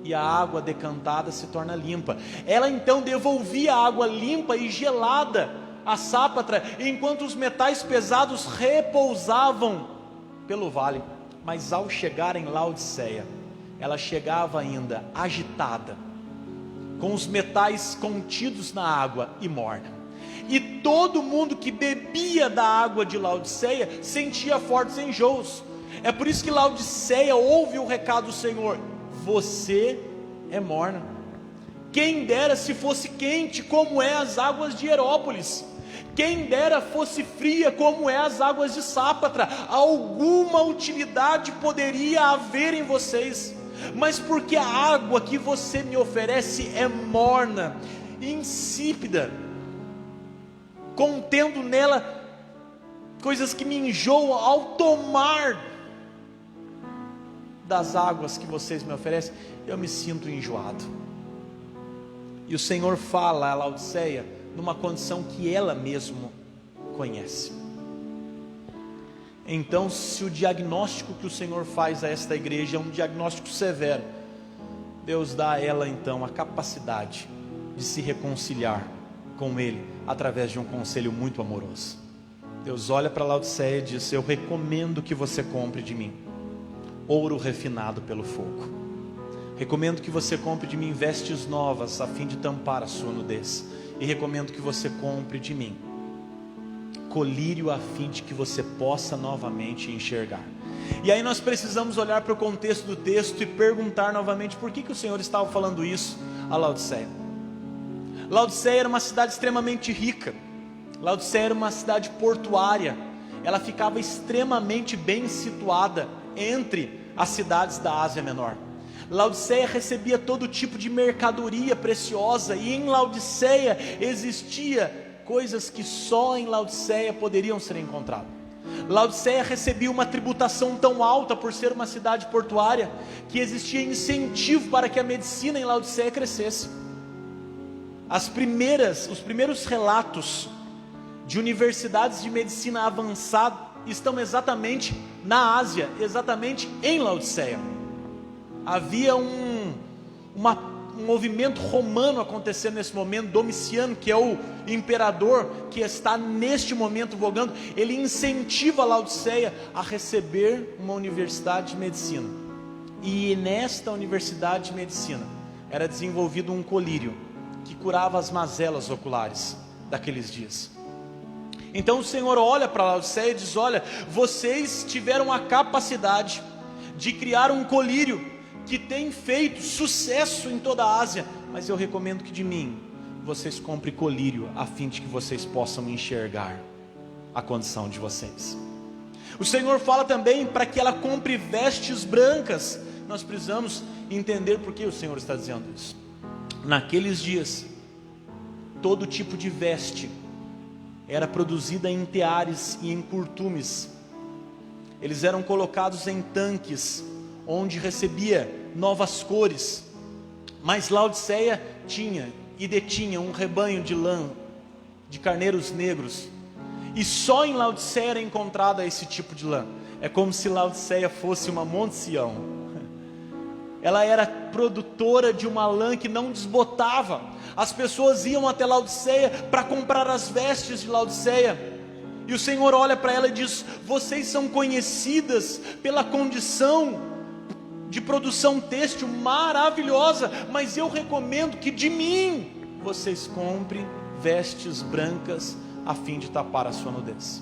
Speaker 4: e a água decantada se torna limpa. Ela então devolvia a água limpa e gelada a Sápatra, enquanto os metais pesados repousavam pelo vale. Mas ao chegar em Laodiceia, ela chegava ainda agitada, com os metais contidos na água e morna. E todo mundo que bebia da água de Laodiceia sentia fortes enjoos. É por isso que Laodiceia ouve o recado do Senhor: você é morna. Quem dera se fosse quente como é as águas de Hierópolis. Quem dera fosse fria como é as águas de Sápatra. Alguma utilidade poderia haver em vocês, mas porque a água que você me oferece é morna, insípida, contendo nela coisas que me enjoam, ao tomar das águas que vocês me oferecem, eu me sinto enjoado. E o Senhor fala a Laodiceia numa condição que ela mesma conhece. Então, se o diagnóstico que o Senhor faz a esta igreja é um diagnóstico severo, Deus dá a ela então a capacidade de se reconciliar com Ele através de um conselho muito amoroso. Deus olha para Laodiceia e diz: eu recomendo que você compre de mim ouro refinado pelo fogo. Recomendo que você compre de mim vestes novas a fim de tampar a sua nudez. E recomendo que você compre de mim colírio a fim de que você possa novamente enxergar. E aí nós precisamos olhar para o contexto do texto e perguntar novamente por que o Senhor estava falando isso a Laodiceia. Laodiceia era uma cidade extremamente rica. Laodiceia era uma cidade portuária. Ela ficava extremamente bem situada entre as cidades da Ásia Menor. Laodiceia recebia todo tipo de mercadoria preciosa, e em Laodiceia existia coisas que só em Laodiceia poderiam ser encontradas. Laodiceia recebia uma tributação tão alta por ser uma cidade portuária, que existia incentivo para que a medicina em Laodiceia crescesse. Os primeiros relatos de universidades de medicina avançada estão exatamente na Ásia, exatamente em Laodiceia. Havia um movimento romano acontecendo nesse momento. Domiciano, que é o imperador que está neste momento vogando, ele incentiva Laodiceia a receber uma universidade de medicina. E nesta universidade de medicina era desenvolvido um colírio que curava as mazelas oculares daqueles dias. Então o Senhor olha para Laodiceia e diz: olha, vocês tiveram a capacidade de criar um colírio que tem feito sucesso em toda a Ásia, mas eu recomendo que de mim vocês comprem colírio a fim de que vocês possam enxergar a condição de vocês. O Senhor fala também para que ela compre vestes brancas. Nós precisamos entender por que o Senhor está dizendo isso. Naqueles dias, todo tipo de veste era produzida em teares e em curtumes. Eles eram colocados em tanques, onde recebia novas cores. Mas Laodiceia tinha e detinha um rebanho de lã, de carneiros negros, e só em Laodiceia era encontrada esse tipo de lã. É como se Laodiceia fosse uma Monte Sião. Ela era produtora de uma lã que não desbotava. As pessoas iam até Laodiceia para comprar as vestes de Laodiceia. E o Senhor olha para ela e diz: vocês são conhecidas pela condição de produção têxtil maravilhosa, mas eu recomendo que de mim vocês comprem vestes brancas a fim de tapar a sua nudez.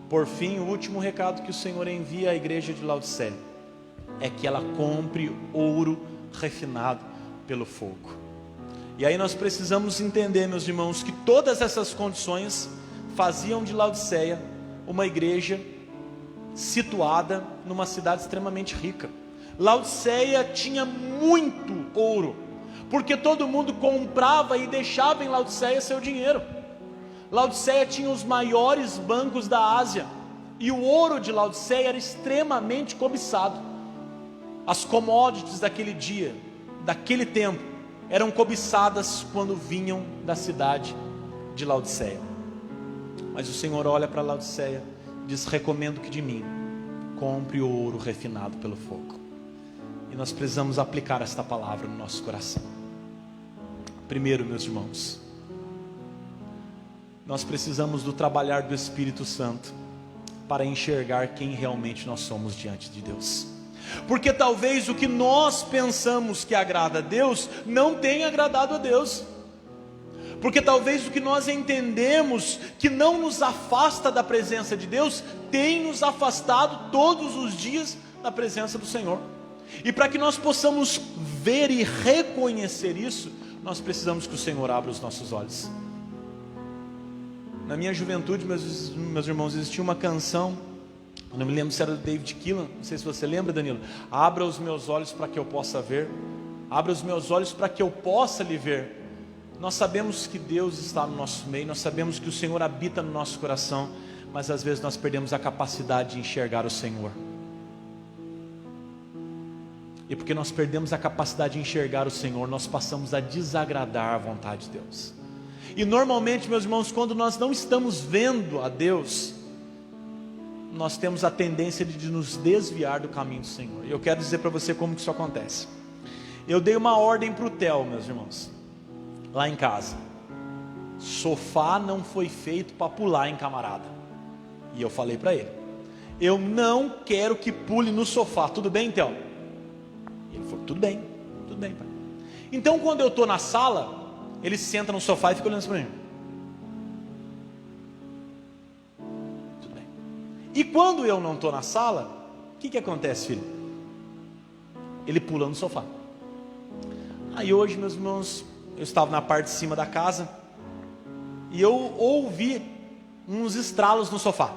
Speaker 4: Por fim, o último recado que o Senhor envia à igreja de Laodiceia é que ela compre ouro refinado pelo fogo. E aí nós precisamos entender, meus irmãos, que todas essas condições faziam de Laodiceia uma igreja situada numa cidade extremamente rica. Laodiceia tinha muito ouro, porque todo mundo comprava e deixava em Laodiceia seu dinheiro. Laodiceia tinha os maiores bancos da Ásia, e o ouro de Laodiceia era extremamente cobiçado. As commodities daquele dia, daquele tempo, eram cobiçadas quando vinham da cidade de Laodiceia. Mas o Senhor olha para Laodiceia e diz: recomendo que de mim compre o ouro refinado pelo fogo. E nós precisamos aplicar esta palavra no nosso coração. Primeiro, meus irmãos, nós precisamos do trabalhar do Espírito Santo para enxergar quem realmente nós somos diante de Deus. Porque talvez o que nós pensamos que agrada a Deus não tenha agradado a Deus. Porque talvez o que nós entendemos que não nos afasta da presença de Deus tem nos afastado todos os dias da presença do Senhor. E para que nós possamos ver e reconhecer isso, nós precisamos que o Senhor abra os nossos olhos. Na minha juventude, meus irmãos, existia uma canção, eu não me lembro se era do David Keelan, não sei se você lembra, Danilo. Abra os meus olhos para que eu possa ver, abra os meus olhos para que eu possa lhe ver. Nós sabemos que Deus está no nosso meio, nós sabemos que o Senhor habita no nosso coração, mas às vezes nós perdemos a capacidade de enxergar o Senhor. E porque nós perdemos a capacidade de enxergar o Senhor, nós passamos a desagradar a vontade de Deus. E normalmente, meus irmãos, quando nós não estamos vendo a Deus, nós temos a tendência de nos desviar do caminho do Senhor. E eu quero dizer para você como que isso acontece. Eu dei uma ordem para o Theo, meus irmãos, lá em casa: sofá não foi feito para pular em camarada. E eu falei para ele: eu não quero que pule no sofá, tudo bem, Theo? E ele falou: tudo bem pai. Então quando eu estou na sala, ele senta no sofá e fica olhando para mim. Tudo bem. E quando eu não estou na sala, o que acontece, filho? Ele pula no sofá. Aí hoje, meus irmãos, eu estava na parte de cima da casa e eu ouvi uns estralos no sofá.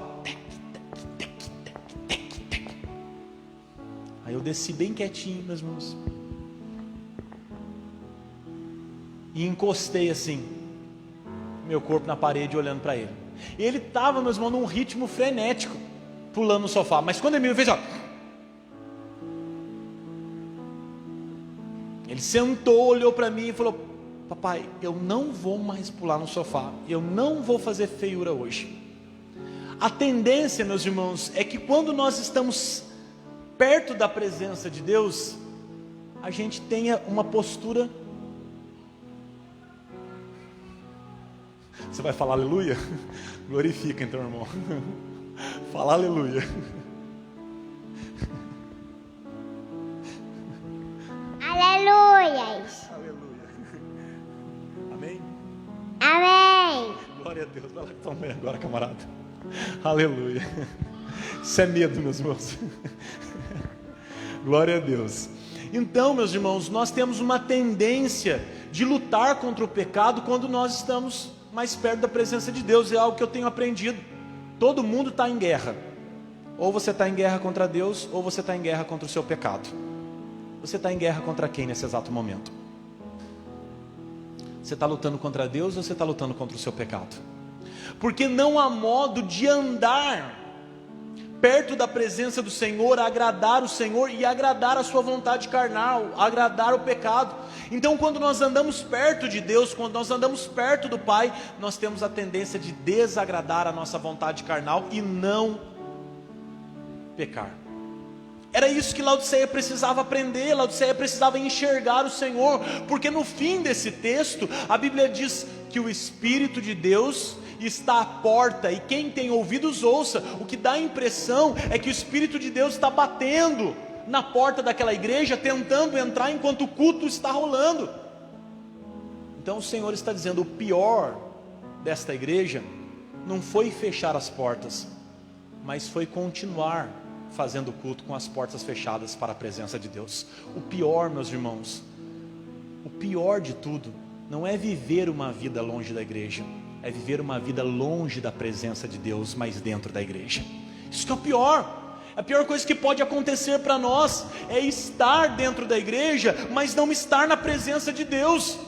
Speaker 4: Aí eu desci bem quietinho, meus irmãos, e encostei assim meu corpo na parede, olhando para ele. Ele estava, meus irmãos, num ritmo frenético, pulando no sofá. Mas quando ele me fez, ó, ele sentou, olhou para mim e falou: papai, eu não vou mais pular no sofá, eu não vou fazer feiura hoje. A tendência, meus irmãos, é que quando nós estamos perto da presença de Deus, a gente tenha uma postura. Você vai falar aleluia? Glorifica então, irmão. Fala aleluia.
Speaker 3: Aleluias.
Speaker 4: Aleluia. Amém?
Speaker 3: Amém.
Speaker 4: Glória a Deus. Vai lá com tua mãe agora, camarada. Aleluia. Isso é medo, meus irmãos. Glória a Deus. Então, meus irmãos, nós temos uma tendência de lutar contra o pecado quando nós estamos mais perto da presença de Deus. É algo que eu tenho aprendido. Todo mundo está em guerra. Ou você está em guerra contra Deus, ou você está em guerra contra o seu pecado. Você está em guerra contra quem nesse exato momento? Você está lutando contra Deus ou você está lutando contra o seu pecado? Porque não há modo de andar perto da presença do Senhor, agradar o Senhor e agradar a sua vontade carnal, agradar o pecado. Então quando nós andamos perto de Deus, quando nós andamos perto do Pai, nós temos a tendência de desagradar a nossa vontade carnal e não pecar. Era isso que Laodiceia precisava aprender. Laodiceia precisava enxergar o Senhor, porque no fim desse texto, a Bíblia diz que o Espírito de Deus está à porta, e quem tem ouvidos ouça. O que dá a impressão é que o Espírito de Deus está batendo na porta daquela igreja, tentando entrar enquanto o culto está rolando. Então o Senhor está dizendo: o pior desta igreja não foi fechar as portas, mas foi continuar fazendo culto com as portas fechadas para a presença de Deus. O pior, meus irmãos, o pior de tudo não é viver uma vida longe da igreja, é viver uma vida longe da presença de Deus, mas dentro da igreja. Isso que é o pior. A pior coisa que pode acontecer para nós é estar dentro da igreja, mas não estar na presença de Deus.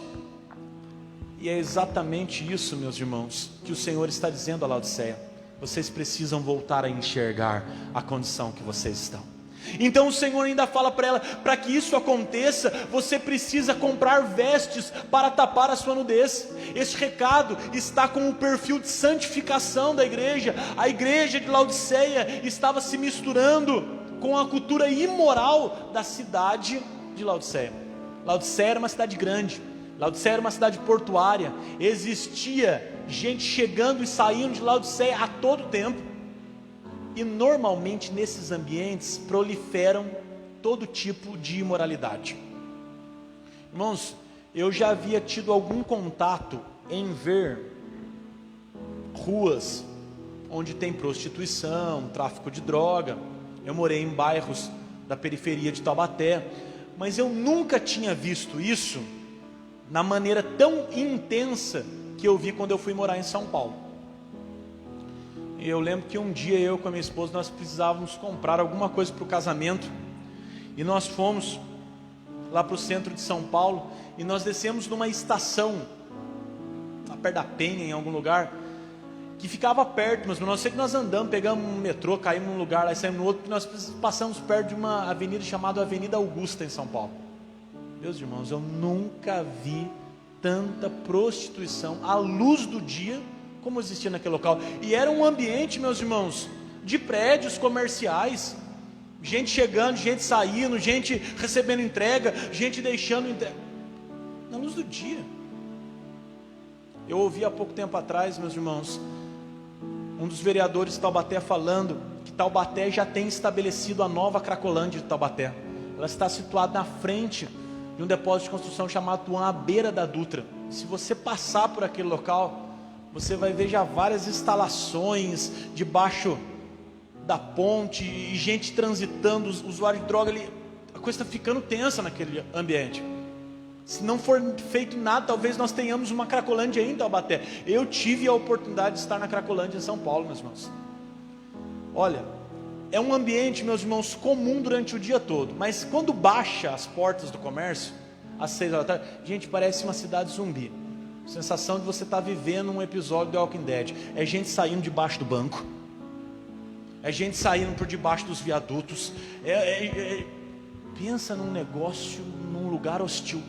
Speaker 4: E é exatamente isso, meus irmãos, que o Senhor está dizendo a Laodiceia: vocês precisam voltar a enxergar a condição que vocês estão. Então o Senhor ainda fala para ela: para que isso aconteça, você precisa comprar vestes para tapar a sua nudez. Este recado está com o perfil de santificação da igreja. A igreja de Laodiceia estava se misturando com a cultura imoral da cidade de Laodiceia. Laodiceia era uma cidade grande, Laodiceia era uma cidade portuária, existia gente chegando e saindo de Laodiceia a todo tempo. E normalmente nesses ambientes proliferam todo tipo de imoralidade. Irmãos, eu já havia tido algum contato em ver ruas onde tem prostituição, tráfico de droga. Eu morei em bairros da periferia de Taubaté, mas eu nunca tinha visto isso na maneira tão intensa que eu vi quando eu fui morar em São Paulo. E eu lembro que um dia eu com a minha esposa, nós precisávamos comprar alguma coisa para o casamento, e nós fomos lá para o centro de São Paulo, e nós descemos numa estação, lá perto da Penha, em algum lugar, que ficava perto, mas não sei que nós andamos, pegamos um metrô, caímos num lugar, lá saímos no outro, nós passamos perto de uma avenida chamada Avenida Augusta, em São Paulo. Meus irmãos, eu nunca vi tanta prostituição à luz do dia como existia naquele local. E era um ambiente, meus irmãos, de prédios comerciais, Gente chegando, gente saindo, gente recebendo entrega, gente deixando entrega. Na luz do dia. Eu ouvi há pouco tempo atrás, meus irmãos, um dos vereadores de Taubaté falando que Taubaté já tem estabelecido a nova Cracolândia de Taubaté. Ela está situada na frente de um depósito de construção chamado Tuan, à beira da Dutra. Se você passar por aquele local, você vai ver já várias instalações debaixo da ponte, e gente transitando, usuário de droga ali. A coisa está ficando tensa naquele ambiente. Se não for feito nada, talvez nós tenhamos uma Cracolândia em Taubaté. Eu tive a oportunidade de estar na Cracolândia em São Paulo, meus irmãos. Olha, é um ambiente, meus irmãos, comum durante o dia todo, mas quando baixa as portas do comércio, às 6 horas da tarde, gente, parece uma cidade zumbi. Sensação de você estar vivendo um episódio do Walking Dead. É gente saindo debaixo do banco, é gente saindo por debaixo dos viadutos. Pensa num negócio, num lugar hostil.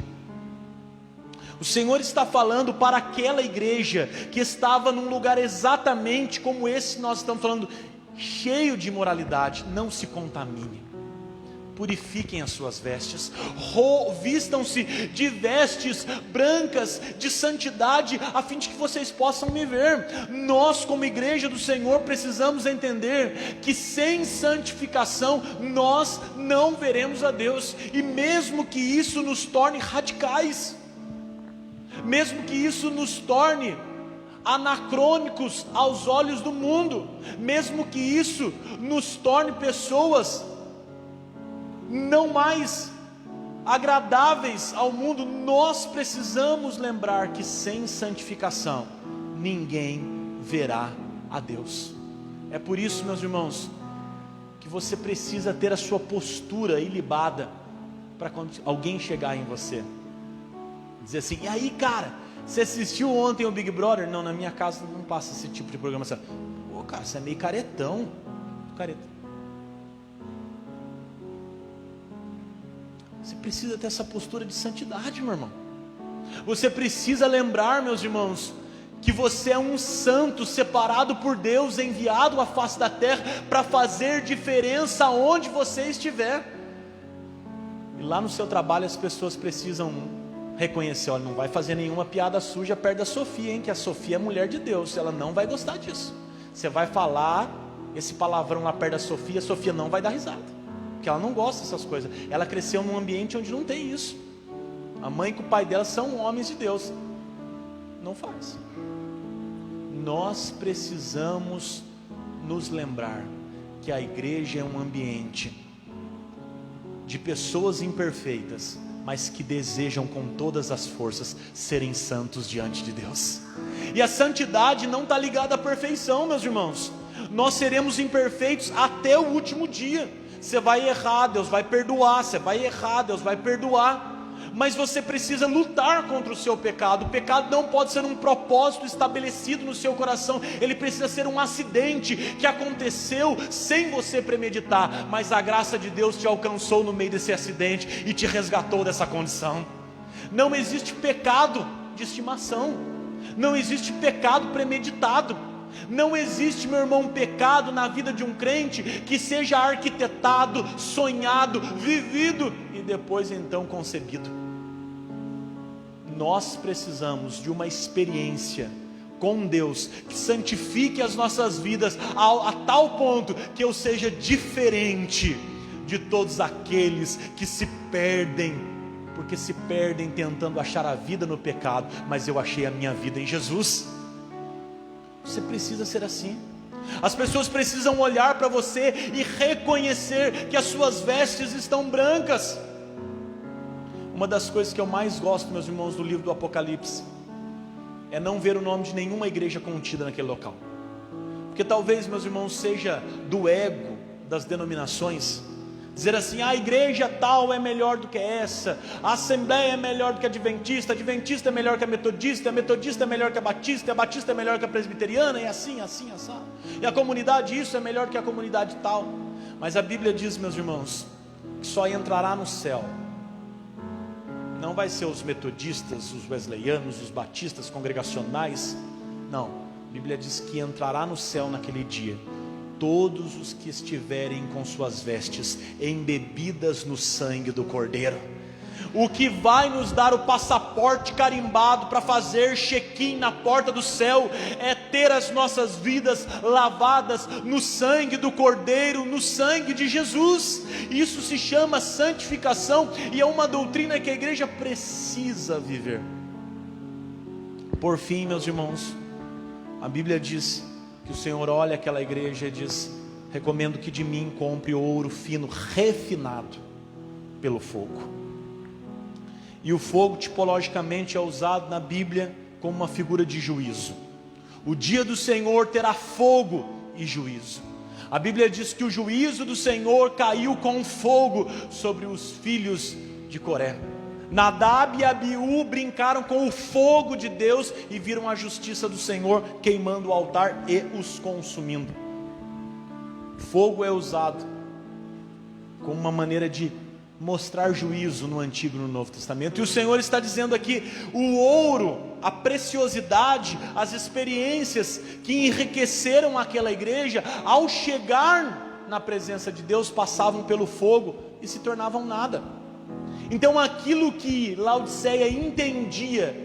Speaker 4: O Senhor está falando para aquela igreja que estava num lugar exatamente como esse que nós estamos falando, cheio de imoralidade. Não se contamine, purifiquem as suas vestes, vistam-se de vestes brancas de santidade, a fim de que vocês possam me ver. Nós, como igreja do Senhor, precisamos entender que sem santificação nós não veremos a Deus. E mesmo que isso nos torne radicais, mesmo que isso nos torne anacrônicos aos olhos do mundo, mesmo que isso nos torne pessoas não mais agradáveis ao mundo, nós precisamos lembrar que sem santificação ninguém verá a Deus. É por isso, meus irmãos, que você precisa ter a sua postura ilibada, para quando alguém chegar em você, dizer assim: e aí, cara, você assistiu ontem o Big Brother? Não, na minha casa não passa esse tipo de programação. Pô, cara, você é meio caretão. Você precisa ter essa postura de santidade, meu irmão. Você precisa lembrar, meus irmãos, que você é um santo separado por Deus, enviado à face da terra para fazer diferença onde você estiver. E lá no seu trabalho as pessoas precisam reconhecer: olha, não vai fazer nenhuma piada suja perto da Sofia, hein? Que a Sofia é mulher de Deus, ela não vai gostar disso. Você vai falar esse palavrão lá perto da Sofia, a Sofia não vai dar risada, porque ela não gosta dessas coisas. Ela cresceu num ambiente onde não tem isso. A mãe e o pai dela são homens de Deus. Não faz. Nós precisamos nos lembrar que a igreja é um ambiente de pessoas imperfeitas, mas que desejam com todas as forças serem santos diante de Deus. E a santidade não está ligada à perfeição, meus irmãos. Nós seremos imperfeitos até o último dia. Você vai errar, Deus vai perdoar. Você vai errar, Deus vai perdoar. Mas você precisa lutar contra o seu pecado. O pecado não pode ser um propósito estabelecido no seu coração. Ele precisa ser um acidente que aconteceu sem você premeditar, mas a graça de Deus te alcançou no meio desse acidente e te resgatou dessa condição. Não existe pecado de estimação. Não existe pecado premeditado. Não existe, meu irmão, pecado na vida de um crente que seja arquitetado, sonhado, vivido e depois então concebido. Nós precisamos de uma experiência com Deus que santifique as nossas vidas a tal ponto que eu seja diferente de todos aqueles que se perdem, porque se perdem tentando achar a vida no pecado, mas eu achei a minha vida em Jesus. Você precisa ser assim. As pessoas precisam olhar para você e reconhecer que as suas vestes estão brancas. Uma das coisas que eu mais gosto, meus irmãos, do livro do Apocalipse é não ver o nome de nenhuma igreja contida naquele local. Porque talvez, meus irmãos, seja do ego das denominações dizer assim: a igreja tal é melhor do que essa, a assembleia é melhor do que a adventista é melhor que a metodista é melhor que a batista é melhor que a presbiteriana, e assim, e a comunidade isso é melhor que a comunidade tal. Mas a Bíblia diz, meus irmãos, que só entrará no céu, não vai ser os metodistas, os wesleyanos, os batistas congregacionais, não. A Bíblia diz que entrará no cel naquele dia todos os que estiverem com suas vestes embebidas no sangue do Cordeiro. O que vai nos dar o passaporte carimbado para fazer check-in na porta do céu é ter as nossas vidas lavadas no sangue do Cordeiro, no sangue de Jesus. Isso se chama santificação e é uma doutrina que a igreja precisa viver. Por fim, meus irmãos, a Bíblia diz que o Senhor olha aquela igreja e diz: recomendo que de mim compre ouro fino, refinado pelo fogo. E o fogo tipologicamente é usado na Bíblia como uma figura de juízo. O dia do Senhor terá fogo e juízo. A Bíblia diz que o juízo do Senhor caiu com fogo sobre os filhos de Coré. Nadab e Abiú brincaram com o fogo de Deus e viram a justiça do Senhor queimando o altar e os consumindo. Fogo é usado como uma maneira de mostrar juízo no Antigo e no Novo Testamento. E o Senhor está dizendo aqui: o ouro, a preciosidade, as experiências que enriqueceram aquela igreja, ao chegar na presença de Deus, passavam pelo fogo e se tornavam nada. Então aquilo que Laodiceia entendia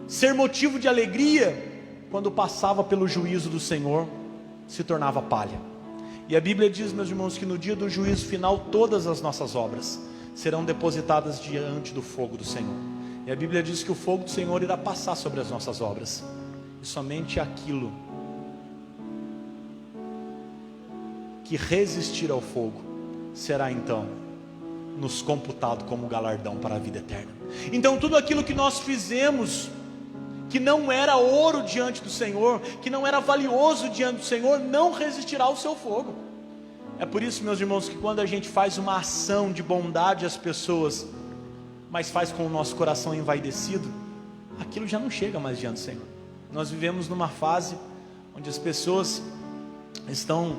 Speaker 4: ser motivo de alegria, quando passava pelo juízo do Senhor, se tornava palha. E a Bíblia diz, meus irmãos, que no dia do juízo final todas as nossas obras serão depositadas diante do fogo do Senhor. E a Bíblia diz que o fogo do Senhor irá passar sobre as nossas obras, e somente aquilo que resistir ao fogo será então nos computado como galardão para a vida eterna. Então tudo aquilo que nós fizemos que não era ouro diante do Senhor, que não era valioso diante do Senhor, não resistirá ao seu fogo. É por isso, meus irmãos, que quando a gente faz uma ação de bondade às pessoas, mas faz com o nosso coração envaidecido, aquilo já não chega mais diante do Senhor. Nós vivemos numa fase onde as pessoas estão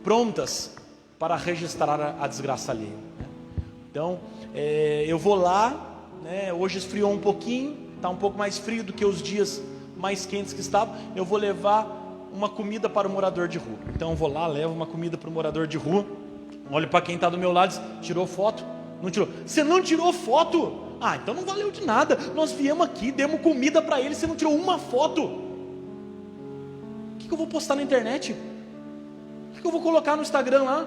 Speaker 4: prontas para registrar a desgraça alheia, né? Então, eu vou lá, né? Hoje esfriou um pouquinho, está um pouco mais frio do que os dias mais quentes que estavam. Eu vou levar uma comida para o morador de rua. Então eu vou lá, levo uma comida para o morador de rua, olho para quem está do meu lado e diz: tirou foto? Não tirou. Você não tirou foto? Ah, então não valeu de nada. Nós viemos aqui, demos comida para ele, você não tirou uma foto. O que eu vou postar na internet? O que eu vou colocar no Instagram lá?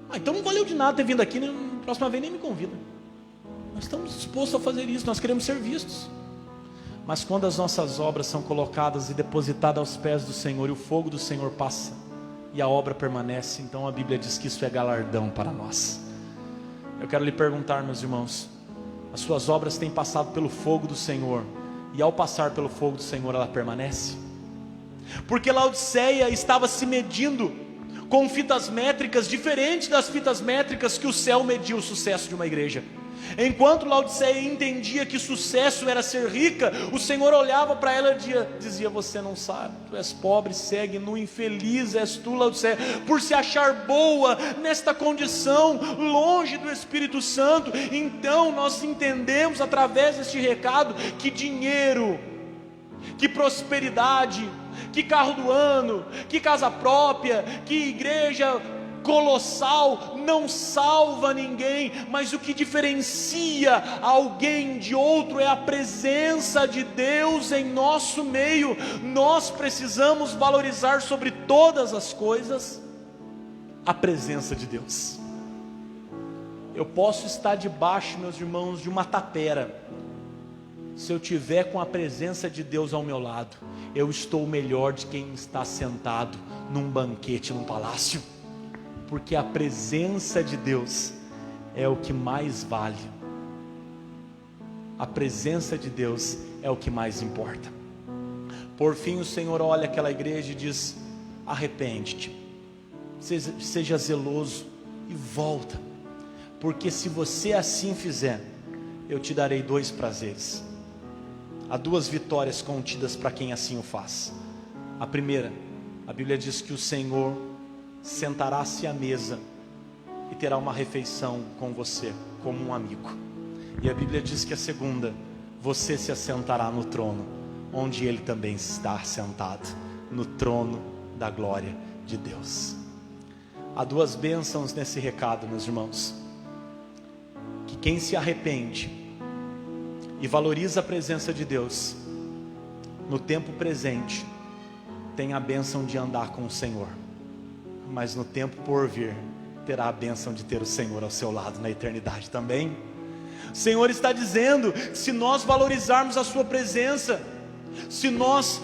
Speaker 4: Ah, então não valeu de nada ter vindo aqui, né? Próxima vez nem me convida. Nós estamos dispostos a fazer isso, nós queremos ser vistos. Mas quando as nossas obras são colocadas e depositadas aos pés do Senhor, e o fogo do Senhor passa, e a obra permanece, então a Bíblia diz que isso é galardão para nós. Eu quero lhe perguntar, meus irmãos, as suas obras têm passado pelo fogo do Senhor, e ao passar pelo fogo do Senhor, ela permanece? Porque Laodiceia estava se medindo com fitas métricas diferentes das fitas métricas que o céu mediu o sucesso de uma igreja. Enquanto Laodiceia entendia que sucesso era ser rica, o Senhor olhava para ela e dizia: você não sabe, tu és pobre, segue nu, infeliz és tu, Laodiceia, por se achar boa nesta condição, longe do Espírito Santo. Então nós entendemos através deste recado que dinheiro, que prosperidade, que carro do ano, que casa própria, que igreja colossal não salva ninguém, mas o que diferencia alguém de outro é a presença de Deus em nosso meio. Nós precisamos valorizar sobre todas as coisas a presença de Deus. Eu posso estar debaixo, meus irmãos, de uma tapera. Se eu tiver com a presença de Deus ao meu lado, eu estou melhor de quem está sentado num banquete, num palácio. Porque a presença de Deus é o que mais vale. A presença de Deus é o que mais importa. Por fim, o Senhor olha aquela igreja e diz: arrepende-te, seja zeloso e volta, porque se você assim fizer, eu te darei 2 prazeres. Há 2 vitórias contidas para quem assim o faz. A primeira, a Bíblia diz que o Senhor sentará-se à mesa e terá uma refeição com você, como um amigo. E a Bíblia diz que a segunda, você se assentará no trono, onde Ele também está sentado, no trono da glória. de Deus. Há duas bênçãos nesse recado, meus irmãos. Que quem se arrepende e valoriza a presença de Deus, no tempo presente, tem a bênção de andar com o Senhor. Mas no tempo por vir, terá a bênção de ter o Senhor ao seu lado na eternidade também. O Senhor está dizendo, se nós valorizarmos a sua presença, se nós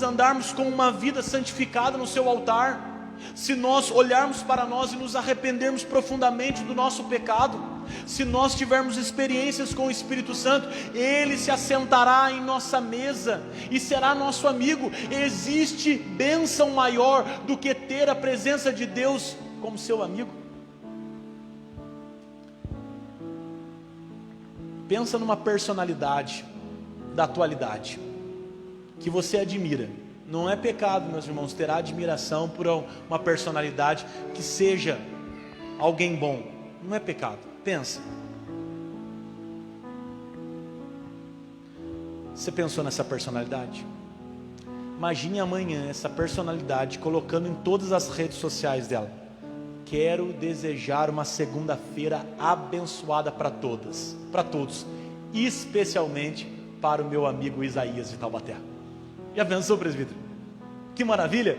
Speaker 4: andarmos com uma vida santificada no seu altar, se nós olharmos para nós e nos arrependermos profundamente do nosso pecado, se nós tivermos experiências com o Espírito Santo, Ele se assentará em nossa mesa e será nosso amigo. Existe bênção maior do que ter a presença de Deus como seu amigo? Pensa numa personalidade da atualidade que você admira. Não é pecado, meus irmãos, ter admiração por uma personalidade que seja alguém bom. Não é pecado. Pensa. Você pensou nessa personalidade? Imagine amanhã essa personalidade colocando em todas as redes sociais dela: quero desejar uma segunda-feira abençoada para todos, especialmente para o meu amigo Isaías de Taubaté. Já pensou, presbítero? Que maravilha!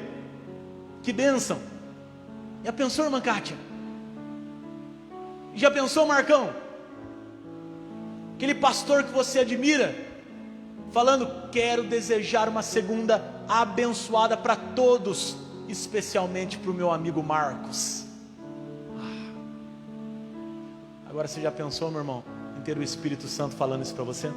Speaker 4: Que bênção! Já pensou, irmã Kátia? Já pensou, Marcão? Aquele pastor que você admira, falando: quero desejar uma segunda abençoada para todos, especialmente para o meu amigo Marcos. Agora você já pensou, meu irmão, em ter o Espírito Santo falando isso para você?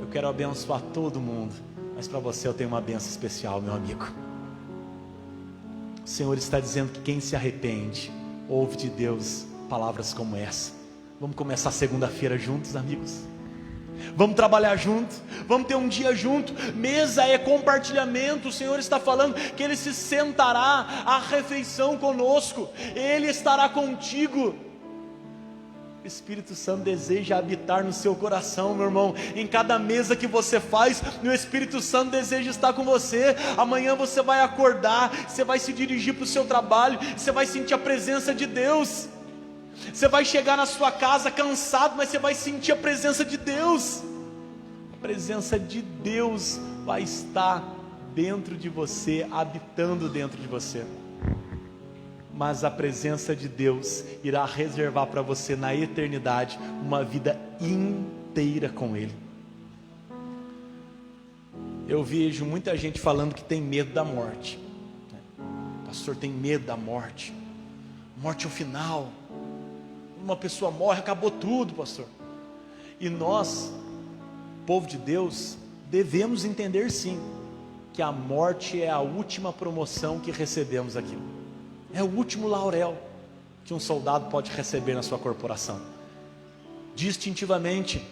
Speaker 4: Eu quero abençoar todo mundo, mas para você eu tenho uma bênção especial, meu amigo. O Senhor está dizendo que quem se arrepende ouve de Deus palavras como essa. Vamos começar segunda-feira juntos, amigos. Vamos trabalhar juntos, vamos ter um dia junto. Mesa é compartilhamento. O Senhor está falando que Ele se sentará à refeição conosco, Ele estará contigo. O Espírito Santo deseja habitar no seu coração, meu irmão. Em cada mesa que você faz, o Espírito Santo deseja estar com você. Amanhã você vai acordar, você vai se dirigir para o seu trabalho, você vai sentir a presença de Deus. Você vai chegar na sua casa cansado, mas você vai sentir a presença de Deus. A presença de Deus vai estar dentro de você, habitando dentro de você. Mas a presença de Deus irá reservar para você na eternidade uma vida inteira com Ele. Eu vejo muita gente falando que tem medo da morte. O pastor tem medo da morte. Morte é o final. Uma pessoa morre, acabou tudo, pastor. E nós, povo de Deus, devemos entender sim, que a morte é a última promoção que recebemos aqui. É o último laurel que um soldado pode receber na sua corporação. Distintivamente,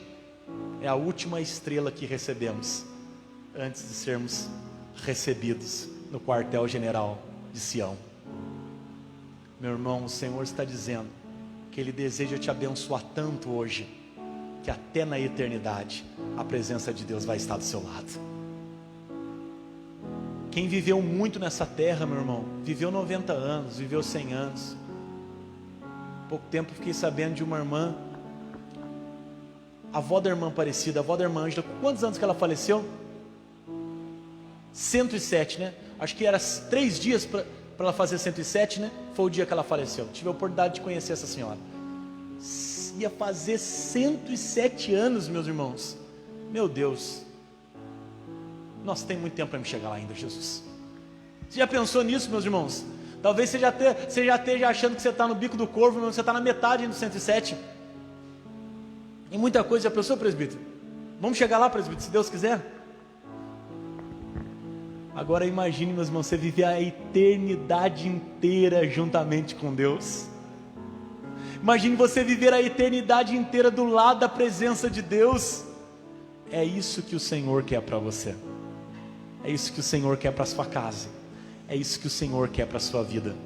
Speaker 4: é a última estrela que recebemos antes de sermos recebidos no quartel-general de Sião. Meu irmão, o Senhor está dizendo que Ele deseja te abençoar tanto hoje, que até na eternidade a presença de Deus vai estar do seu lado. Quem viveu muito nessa terra, meu irmão, viveu 90 anos, viveu 100 anos. Pouco tempo fiquei sabendo de uma irmã, a avó da irmã Aparecida, a avó da irmã Ângela. Quantos anos que ela faleceu? 107, né? Acho que era 3 dias para ela fazer 107, né? Foi o dia que ela faleceu. Tive a oportunidade de conhecer essa senhora. Ia fazer 107 anos, meus irmãos. Meu Deus. Nossa, tem muito tempo para me chegar lá ainda, Jesus. Você já pensou nisso, meus irmãos? Talvez você já esteja achando que você está no bico do corvo, mas você está na metade do 107. E muita coisa. Já pensou, presbítero? Vamos chegar lá, presbítero, se Deus quiser. Agora imagine, meus irmãos, você viver a eternidade inteira juntamente com Deus. Imagine você viver a eternidade inteira do lado da presença de Deus. É isso que o Senhor quer para você. É isso que o Senhor quer para a sua casa. É isso que o Senhor quer para a sua vida.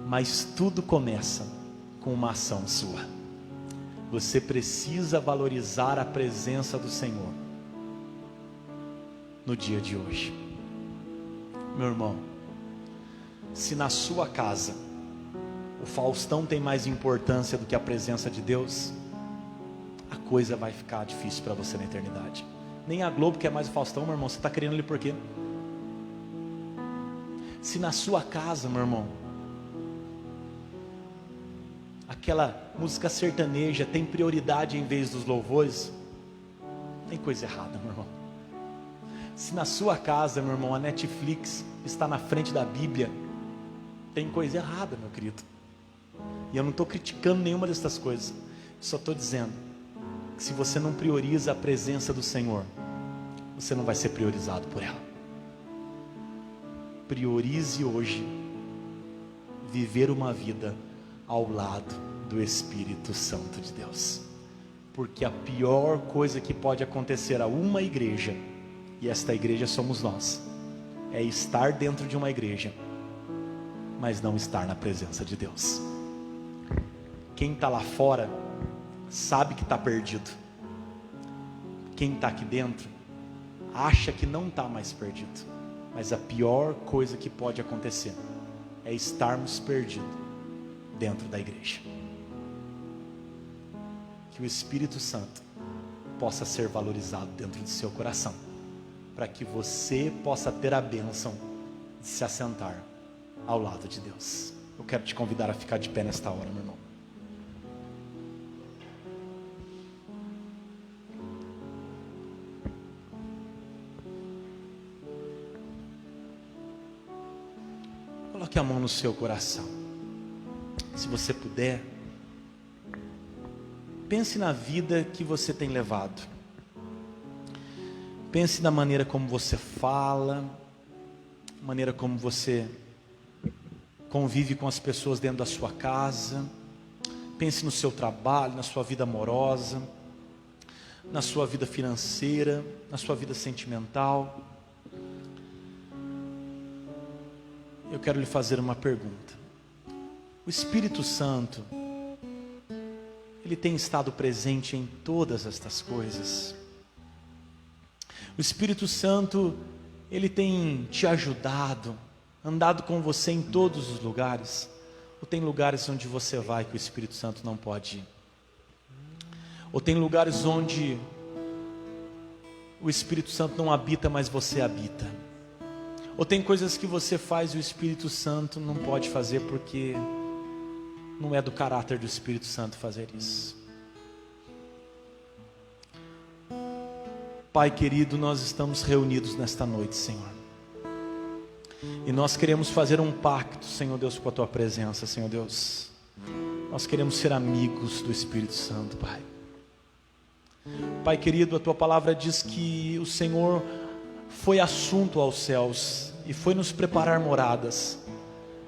Speaker 4: Mas tudo começa com uma ação sua. Você precisa valorizar a presença do Senhor no dia de hoje. Meu irmão, se na sua casa o Faustão tem mais importância do que a presença de Deus, a coisa vai ficar difícil para você na eternidade. Nem a Globo quer mais o Faustão, meu irmão. Você está querendo ele por quê? Se na sua casa, meu irmão, aquela música sertaneja tem prioridade em vez dos louvores, tem coisa errada, meu irmão. Se na sua casa, meu irmão, a Netflix está na frente da Bíblia, tem coisa errada, meu querido. E eu não estou criticando nenhuma dessas coisas, só estou dizendo que se você não prioriza a presença do Senhor, você não vai ser priorizado por ela. Priorize hoje viver uma vida ao lado do Espírito Santo de Deus, porque a pior coisa que pode acontecer a uma igreja, e esta igreja somos nós, é estar dentro de uma igreja, mas não estar na presença de Deus. Quem está lá fora sabe que está perdido. Quem está aqui dentro acha que não está mais perdido. Mas a pior coisa que pode acontecer é estarmos perdidos dentro da igreja. Que o Espírito Santo possa ser valorizado dentro do seu coração, para que você possa ter a bênção de se assentar ao lado de Deus. Eu quero te convidar a ficar de pé nesta hora, meu irmão. Coloque a mão no seu coração. Se você puder, pense na vida que você tem levado. Pense na maneira como você fala, maneira como você convive com as pessoas dentro da sua casa. Pense no seu trabalho, na sua vida amorosa, na sua vida financeira, na sua vida sentimental. Eu quero lhe fazer uma pergunta. O Espírito Santo, ele tem estado presente em todas estas coisas. O Espírito Santo, ele tem te ajudado, andado com você em todos os lugares. Ou tem lugares onde você vai que o Espírito Santo não pode ir? Ou tem lugares onde o Espírito Santo não habita, mas você habita? Ou tem coisas que você faz e o Espírito Santo não pode fazer porque não é do caráter do Espírito Santo fazer isso? Pai querido, nós estamos reunidos nesta noite, Senhor. E nós queremos fazer um pacto, Senhor Deus, com a Tua presença, Senhor Deus. Nós queremos ser amigos do Espírito Santo, Pai. Pai querido, a Tua palavra diz que o Senhor foi assunto aos céus e foi nos preparar moradas,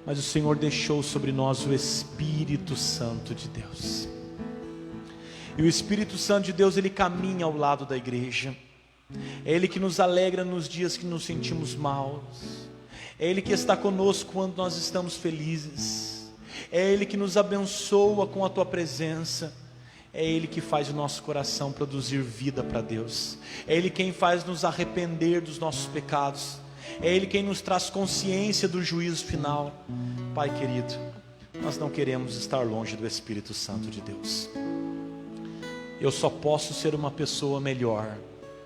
Speaker 4: mas o Senhor deixou sobre nós o Espírito Santo de Deus. E o Espírito Santo de Deus, ele caminha ao lado da igreja. É Ele que nos alegra nos dias que nos sentimos maus. É Ele que está conosco quando nós estamos felizes. É Ele que nos abençoa com a Tua presença. É Ele que faz o nosso coração produzir vida para Deus. É Ele quem faz nos arrepender dos nossos pecados. É Ele quem nos traz consciência do juízo final. Pai querido, nós não queremos estar longe do Espírito Santo de Deus. Eu só posso ser uma pessoa melhor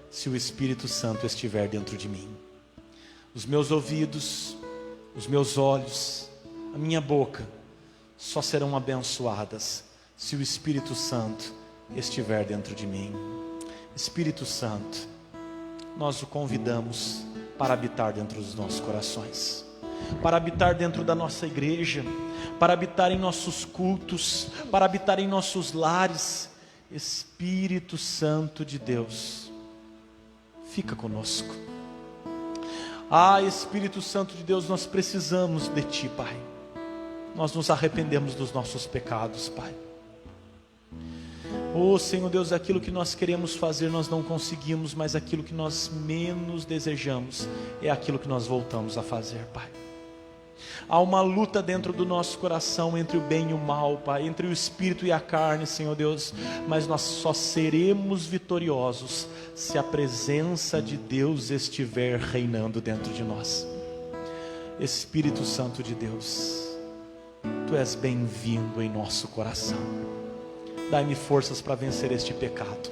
Speaker 4: se o Espírito Santo estiver dentro de mim. Os meus ouvidos, os meus olhos, a minha boca só serão abençoadas se o Espírito Santo estiver dentro de mim. Espírito Santo, nós o convidamos para habitar dentro dos nossos corações, para habitar dentro da nossa igreja, para habitar em nossos cultos, para habitar em nossos lares. Espírito Santo de Deus, fica conosco. Espírito Santo de Deus, nós precisamos de Ti, Pai. Nós nos arrependemos dos nossos pecados, Pai. Senhor Deus, aquilo que nós queremos fazer nós não conseguimos, mas aquilo que nós menos desejamos é aquilo que nós voltamos a fazer, Pai. Há uma luta dentro do nosso coração entre o bem e o mal, Pai, entre o espírito e a carne, Senhor Deus, mas nós só seremos vitoriosos se a presença de Deus estiver reinando dentro de nós. Espírito Santo de Deus, Tu és bem-vindo em nosso coração. Dai-me forças para vencer este pecado.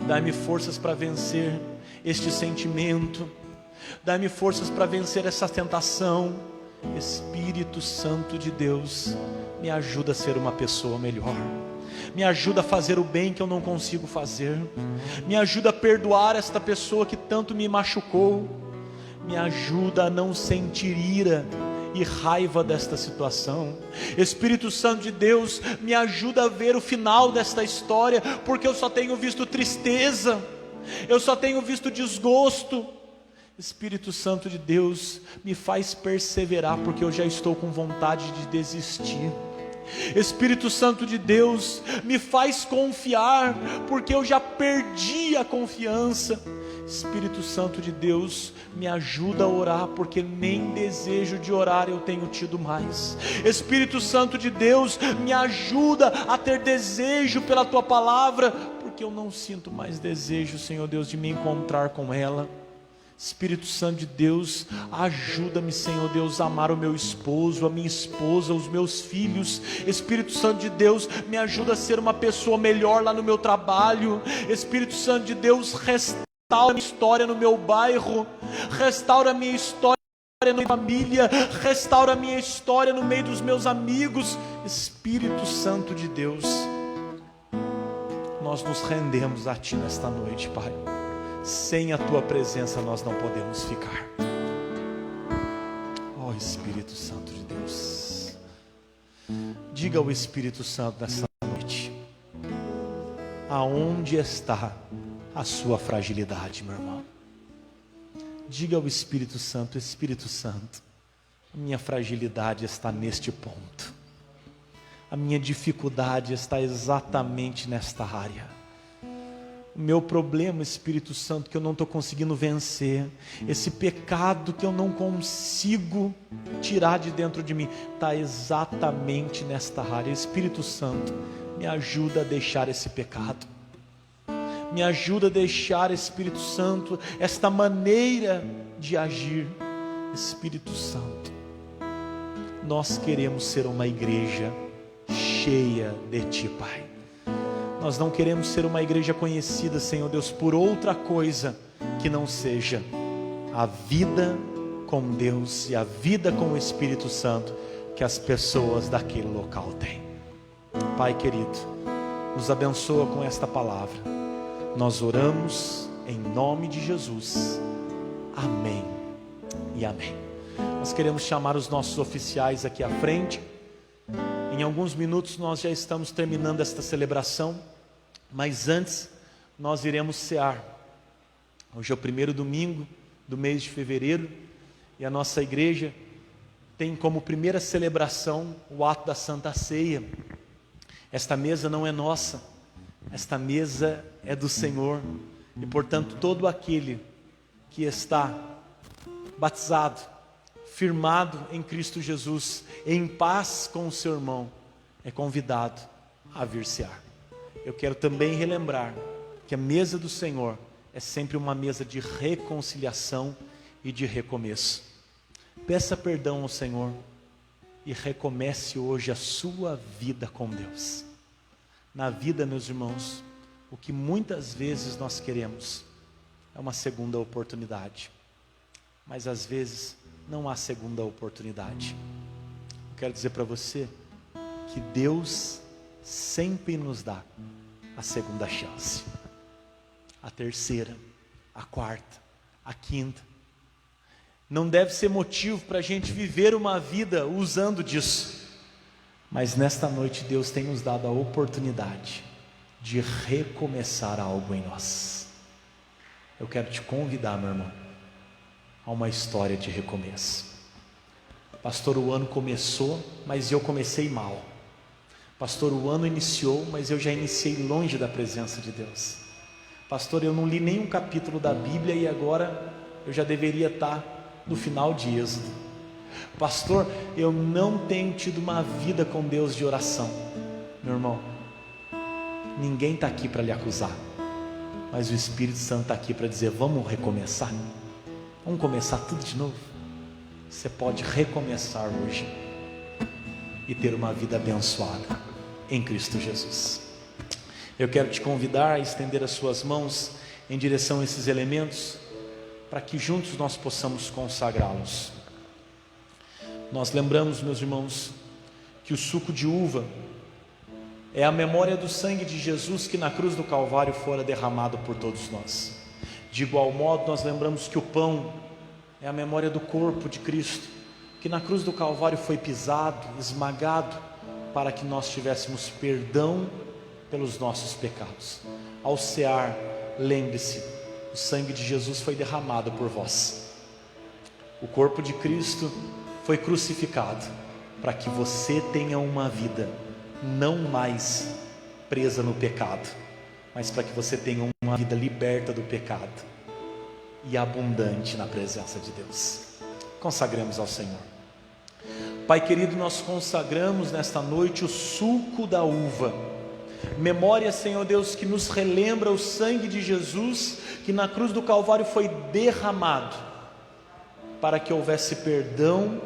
Speaker 4: Dai-me forças para vencer este sentimento. Dai-me forças para vencer essa tentação. Espírito Santo de Deus, me ajuda a ser uma pessoa melhor. Me ajuda a fazer o bem que eu não consigo fazer. Me ajuda a perdoar esta pessoa que tanto me machucou. Me ajuda a não sentir ira e raiva desta situação. Espírito Santo de Deus, me ajuda a ver o final desta história, porque eu só tenho visto tristeza, eu só tenho visto desgosto. Espírito Santo de Deus, me faz perseverar, porque eu já estou com vontade de desistir. Espírito Santo de Deus, me faz confiar, porque eu já perdi a confiança. Espírito Santo de Deus, me ajuda a orar, porque nem desejo de orar eu tenho tido mais. Espírito Santo de Deus, me ajuda a ter desejo pela Tua palavra, porque eu não sinto mais desejo, Senhor Deus, de me encontrar com ela. Espírito Santo de Deus, ajuda-me, Senhor Deus, a amar o meu esposo, a minha esposa, os meus filhos. Espírito Santo de Deus, me ajuda a ser uma pessoa melhor lá no meu trabalho. Espírito Santo de Deus, restaura a minha história no meu bairro, restaura a minha história na minha família, restaura a minha história no meio dos meus amigos. Espírito Santo de Deus, nós nos rendemos a Ti nesta noite, Pai. Sem a Tua presença nós não podemos ficar. Oh Espírito Santo de Deus, diga ao Espírito Santo nessa noite, aonde está a sua fragilidade, meu irmão? Diga ao Espírito Santo: Espírito Santo, minha fragilidade está neste ponto, a minha dificuldade está exatamente nesta área. O meu problema, Espírito Santo, que eu não estou conseguindo vencer, esse pecado que eu não consigo tirar de dentro de mim, está exatamente nesta área. Espírito Santo, me ajuda a deixar esse pecado, me ajuda a deixar, Espírito Santo, esta maneira de agir. Espírito Santo, nós queremos ser uma igreja cheia de Ti, Pai. Nós não queremos ser uma igreja conhecida, Senhor Deus, por outra coisa que não seja a vida com Deus e a vida com o Espírito Santo que as pessoas daquele local têm. Pai querido, nos abençoa com esta palavra. Nós oramos em nome de Jesus. Amém e amém. Nós queremos chamar os nossos oficiais aqui à frente. Em alguns minutos nós já estamos terminando esta celebração, mas antes nós iremos cear. Hoje é o primeiro domingo do mês de fevereiro e a nossa igreja tem como primeira celebração o ato da Santa Ceia. Esta mesa não é nossa, esta mesa é do Senhor, e portanto todo aquele que está batizado, firmado em Cristo Jesus, em paz com o seu irmão, é convidado a vir cear. Eu quero também relembrar que a mesa do Senhor é sempre uma mesa de reconciliação e de recomeço. Peça perdão ao Senhor e recomece hoje a sua vida com Deus. Na vida, meus irmãos, o que muitas vezes nós queremos é uma segunda oportunidade, mas às vezes não há segunda oportunidade. Eu quero dizer para você que Deus sempre nos dá a segunda chance, a terceira, a quarta, a quinta. Não deve ser motivo para a gente viver uma vida usando disso, mas nesta noite Deus tem nos dado a oportunidade de recomeçar algo em nós. Eu quero te convidar, meu irmão, a uma história de recomeço. Pastor, o ano começou, mas eu comecei mal. Pastor, o ano iniciou, mas eu já iniciei longe da presença de Deus. Pastor, eu não li nenhum capítulo da Bíblia e agora eu já deveria estar no final de Êxodo. Pastor, eu não tenho tido uma vida com Deus de oração. Meu irmão, ninguém está aqui para lhe acusar, mas o Espírito Santo está aqui para dizer: vamos recomeçar? Vamos começar tudo de novo? você pode recomeçar hoje e ter uma vida abençoada em Cristo Jesus. Eu quero te convidar a estender as suas mãos em direção a esses elementos, para que juntos nós possamos consagrá-los. Nós lembramos, meus irmãos, que o suco de uva é a memória do sangue de Jesus que na cruz do Calvário fora derramado por todos nós. De igual modo, nós lembramos que o pão é a memória do corpo de Cristo, que na cruz do Calvário foi pisado, esmagado, para que nós tivéssemos perdão pelos nossos pecados. Ao cear, lembre-se, o sangue de Jesus foi derramado por vós. O corpo de Cristo foi crucificado para que você tenha uma vida não mais presa no pecado, mas para que você tenha uma vida liberta do pecado e abundante na presença de Deus. Consagremos ao Senhor. Pai querido, nós consagramos nesta noite o suco da uva, memória, Senhor Deus, que nos relembra o sangue de Jesus, que na cruz do Calvário foi derramado, para que houvesse perdão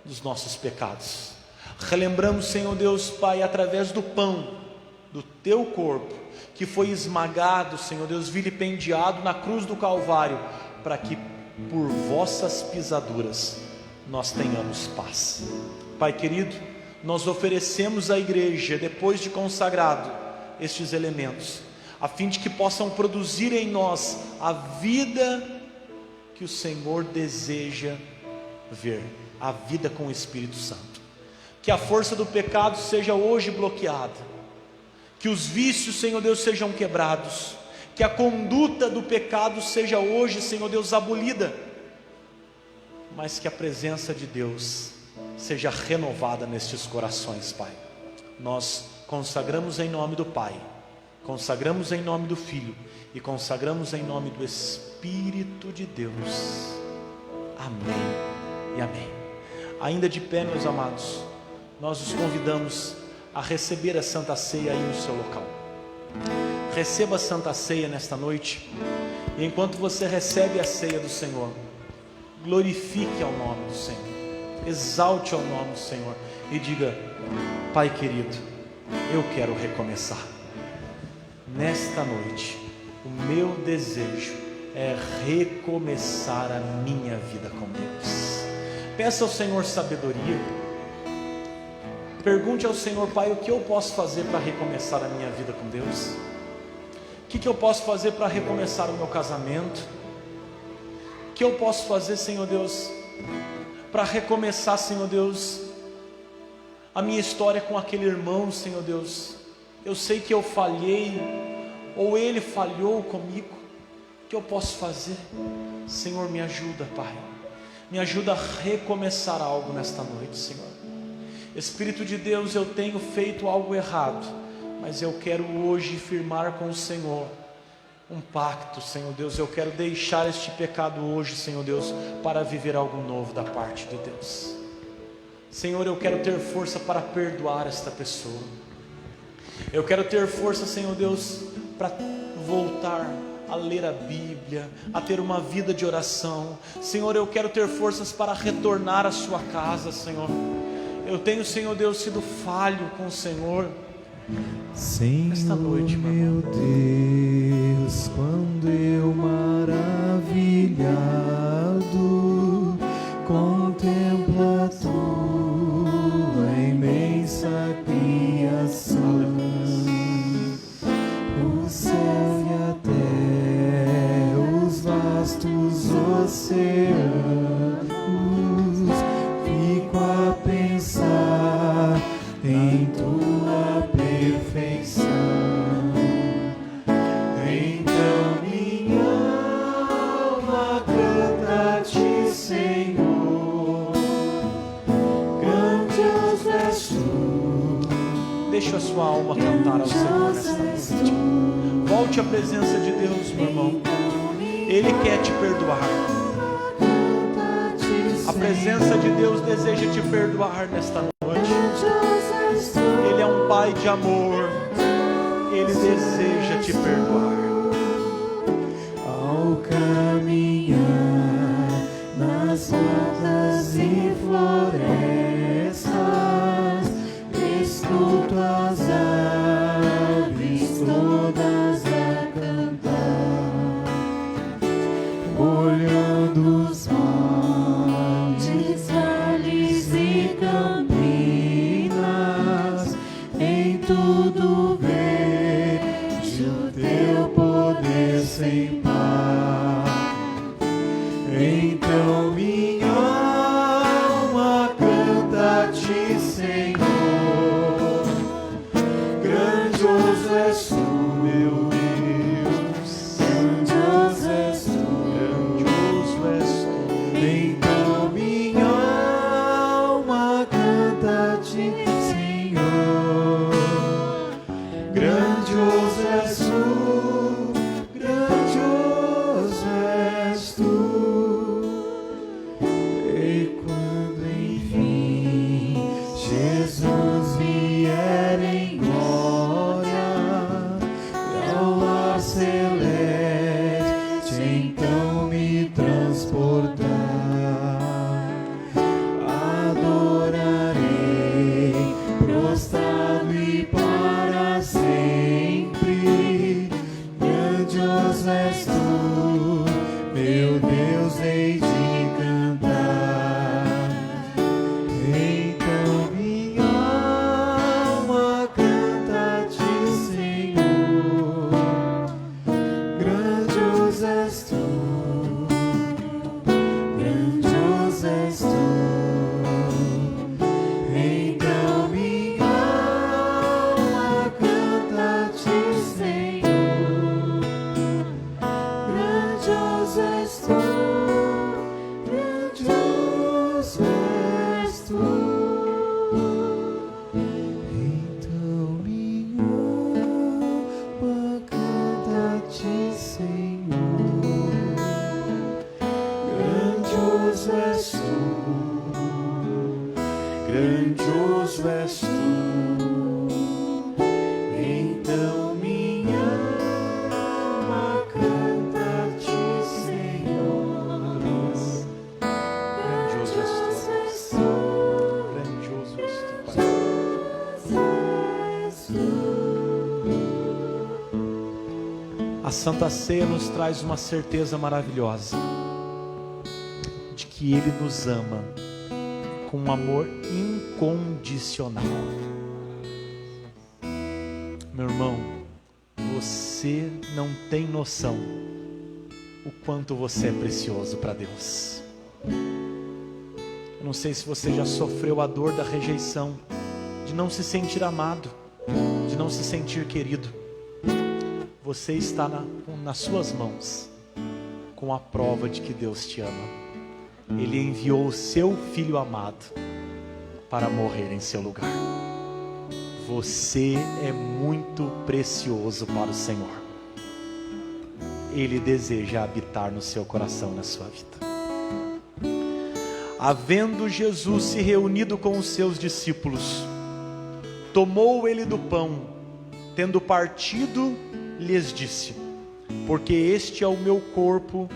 Speaker 4: dos nossos pecados. Relembramos, Senhor Deus, Pai, através do pão, do Teu corpo, que foi esmagado, Senhor Deus, vilipendiado na cruz do Calvário, para que por vossas pisaduras nós tenhamos paz. Pai querido, nós oferecemos à igreja, depois de consagrado, estes elementos, a fim de que possam produzir em nós a vida que o Senhor deseja ver, a vida com o Espírito Santo. Que a força do pecado seja hoje bloqueada, que os vícios, Senhor Deus, sejam quebrados, que a conduta do pecado seja hoje, Senhor Deus, abolida, mas que a presença de Deus seja renovada nestes corações, Pai. Nós consagramos em nome do Pai, consagramos em nome do Filho e consagramos em nome do Espírito de Deus. Amém e amém. Ainda de pé, meus amados, nós os convidamos a receber a Santa Ceia aí no seu local. Receba a Santa Ceia nesta noite, e enquanto você recebe a ceia do Senhor, glorifique ao nome do Senhor, exalte ao nome do Senhor e diga: Pai querido, eu quero recomeçar. Nesta noite, o meu desejo é recomeçar a minha vida com Deus. Peça ao Senhor sabedoria. Pergunte ao Senhor: Pai, o que eu posso fazer para recomeçar a minha vida com Deus? O que eu posso fazer para recomeçar o meu casamento? O que eu posso fazer, Senhor Deus, para recomeçar, Senhor Deus, a minha história com aquele irmão, Senhor Deus? Eu sei que eu falhei, ou ele falhou comigo. O que eu posso fazer? Senhor, me ajuda, Pai. Me ajuda a recomeçar algo nesta noite, Senhor. Espírito de Deus, eu tenho feito algo errado, mas eu quero hoje firmar com o Senhor um pacto, Senhor Deus. Eu quero deixar este pecado hoje, Senhor Deus, para viver algo novo da parte de Deus. Senhor, eu quero ter força para perdoar esta pessoa. Eu quero ter força, Senhor Deus, para voltar a ler a Bíblia, a ter uma vida de oração. Senhor, eu quero ter forças para retornar à sua casa, Senhor. Eu tenho, Senhor Deus, sido falho com o Senhor.
Speaker 2: Senhor,
Speaker 4: esta noite,
Speaker 2: meu Deus, quando eu maravilhado contemplo a tua imensa criação, o céu e a terra, os vastos oceanos, fico a pensar em tua perfeição. Então minha alma canta-te, Senhor, cante os versos.
Speaker 4: Deixa a sua alma cantar ao Senhor nesta noite. Volte à presença de Deus, meu irmão. Ele quer te perdoar. A presença de Deus deseja te perdoar nesta noite. Ele é um Pai de amor. Ele deseja te perdoar.
Speaker 2: Ao caminhar nas matas e florestas, escuto as aves todas a cantar, olhando os montes, vales e campinas, em tudo vejo teu poder sem par. Então minha alma canta-te, Senhor. Grandioso és tu, meu Deus. Grandioso és tu, grandioso és tu. Então minha alma canta-te, Senhor. Grandioso és tu, grandioso és tu. Jesus vier em glória e ao lar celeste então me transportar, adorarei prostrado e para sempre. Grandioso és tu, meu Deus, hei de cantar. Então minha alma canta-te, Senhor. Grandioso és tu, grandioso és tu. Então minha alma canta-te, Senhor. Grandioso és tu, grandioso és tu. Então minha alma canta-te, Senhor. Grandioso és tu, grandioso és tu. Então minha alma canta-te, Senhor.
Speaker 4: Grandioso és tu. Grandioso és tu, Pai. A Santa Ceia nos traz uma certeza maravilhosa de que Ele nos ama com um amor incondicional. Meu irmão, você não tem noção o quanto você é precioso para Deus. Eu não sei se você já sofreu a dor da rejeição, de não se sentir amado, de não se sentir querido. Você está nas suas mãos com a prova de que Deus te ama. Ele enviou o seu Filho amado para morrer em seu lugar. Você é muito precioso para o Senhor. Ele deseja habitar no seu coração, na sua vida. Havendo Jesus se reunido com os seus discípulos, tomou ele do pão, tendo partido, lhes disse: porque este é o meu corpo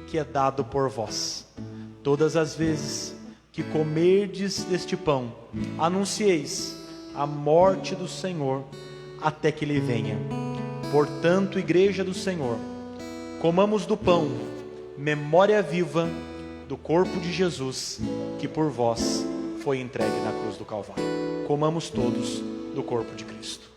Speaker 4: que é dado por vós. Todas as vezes que comerdes deste pão, anuncieis a morte do Senhor até que Ele venha. Portanto, Igreja do Senhor, comamos do pão, memória viva do corpo de Jesus, que por vós foi entregue na cruz do Calvário. Comamos todos do corpo de Cristo.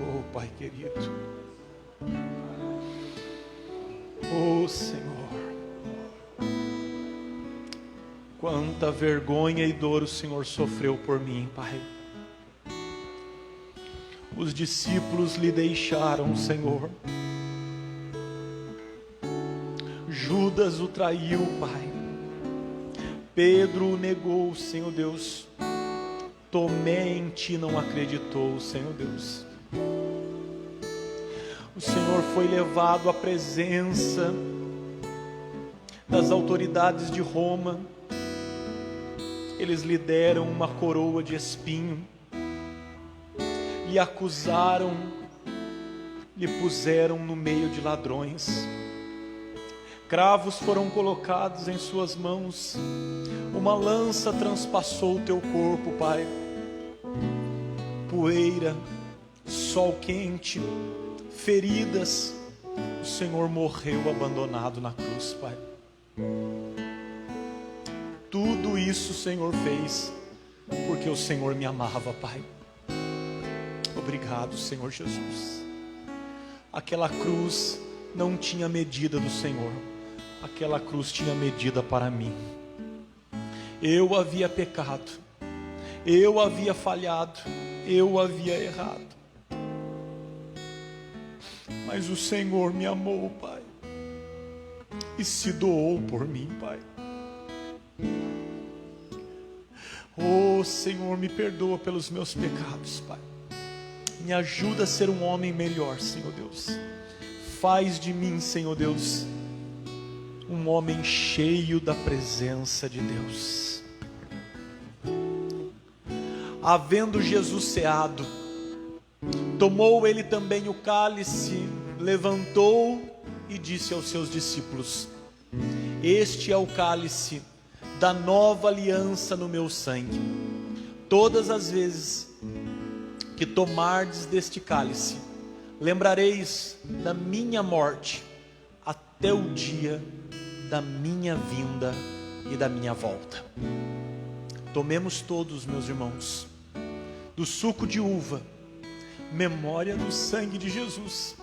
Speaker 4: Oh, Pai querido, oh Senhor, quanta vergonha e dor o Senhor sofreu por mim, Pai. Os discípulos lhe deixaram, Senhor. Judas o traiu, Pai. Pedro o negou, Senhor Deus. Tomé em ti não acreditou, Senhor Deus. o Senhor foi levado à presença das autoridades de Roma. Eles lhe deram uma coroa de espinho, lhe acusaram, lhe puseram no meio de ladrões. Cravos foram colocados em suas mãos, uma lança transpassou o teu corpo, Pai. Poeira, sol quente, feridas, o Senhor morreu abandonado na cruz, Pai. Tudo isso o Senhor fez porque o Senhor me amava, Pai. Obrigado, Senhor Jesus. Aquela cruz não tinha medida do Senhor, aquela cruz tinha medida para mim. Eu havia pecado, eu havia falhado, eu havia errado, mas o Senhor me amou, Pai, e se doou por mim, Pai. Oh, Senhor, me perdoa pelos meus pecados, Pai. Me ajuda a ser um homem melhor, Senhor Deus. Faz de mim, Senhor Deus, um homem cheio da presença de Deus. Havendo Jesus ceado, tomou ele também o cálice, levantou e disse aos seus discípulos: este é o cálice da nova aliança no meu sangue. Todas as vezes que tomardes deste cálice, lembrareis da minha morte até o dia da minha vinda e da minha volta. Tomemos todos, meus irmãos, do suco de uva, memória do sangue de Jesus,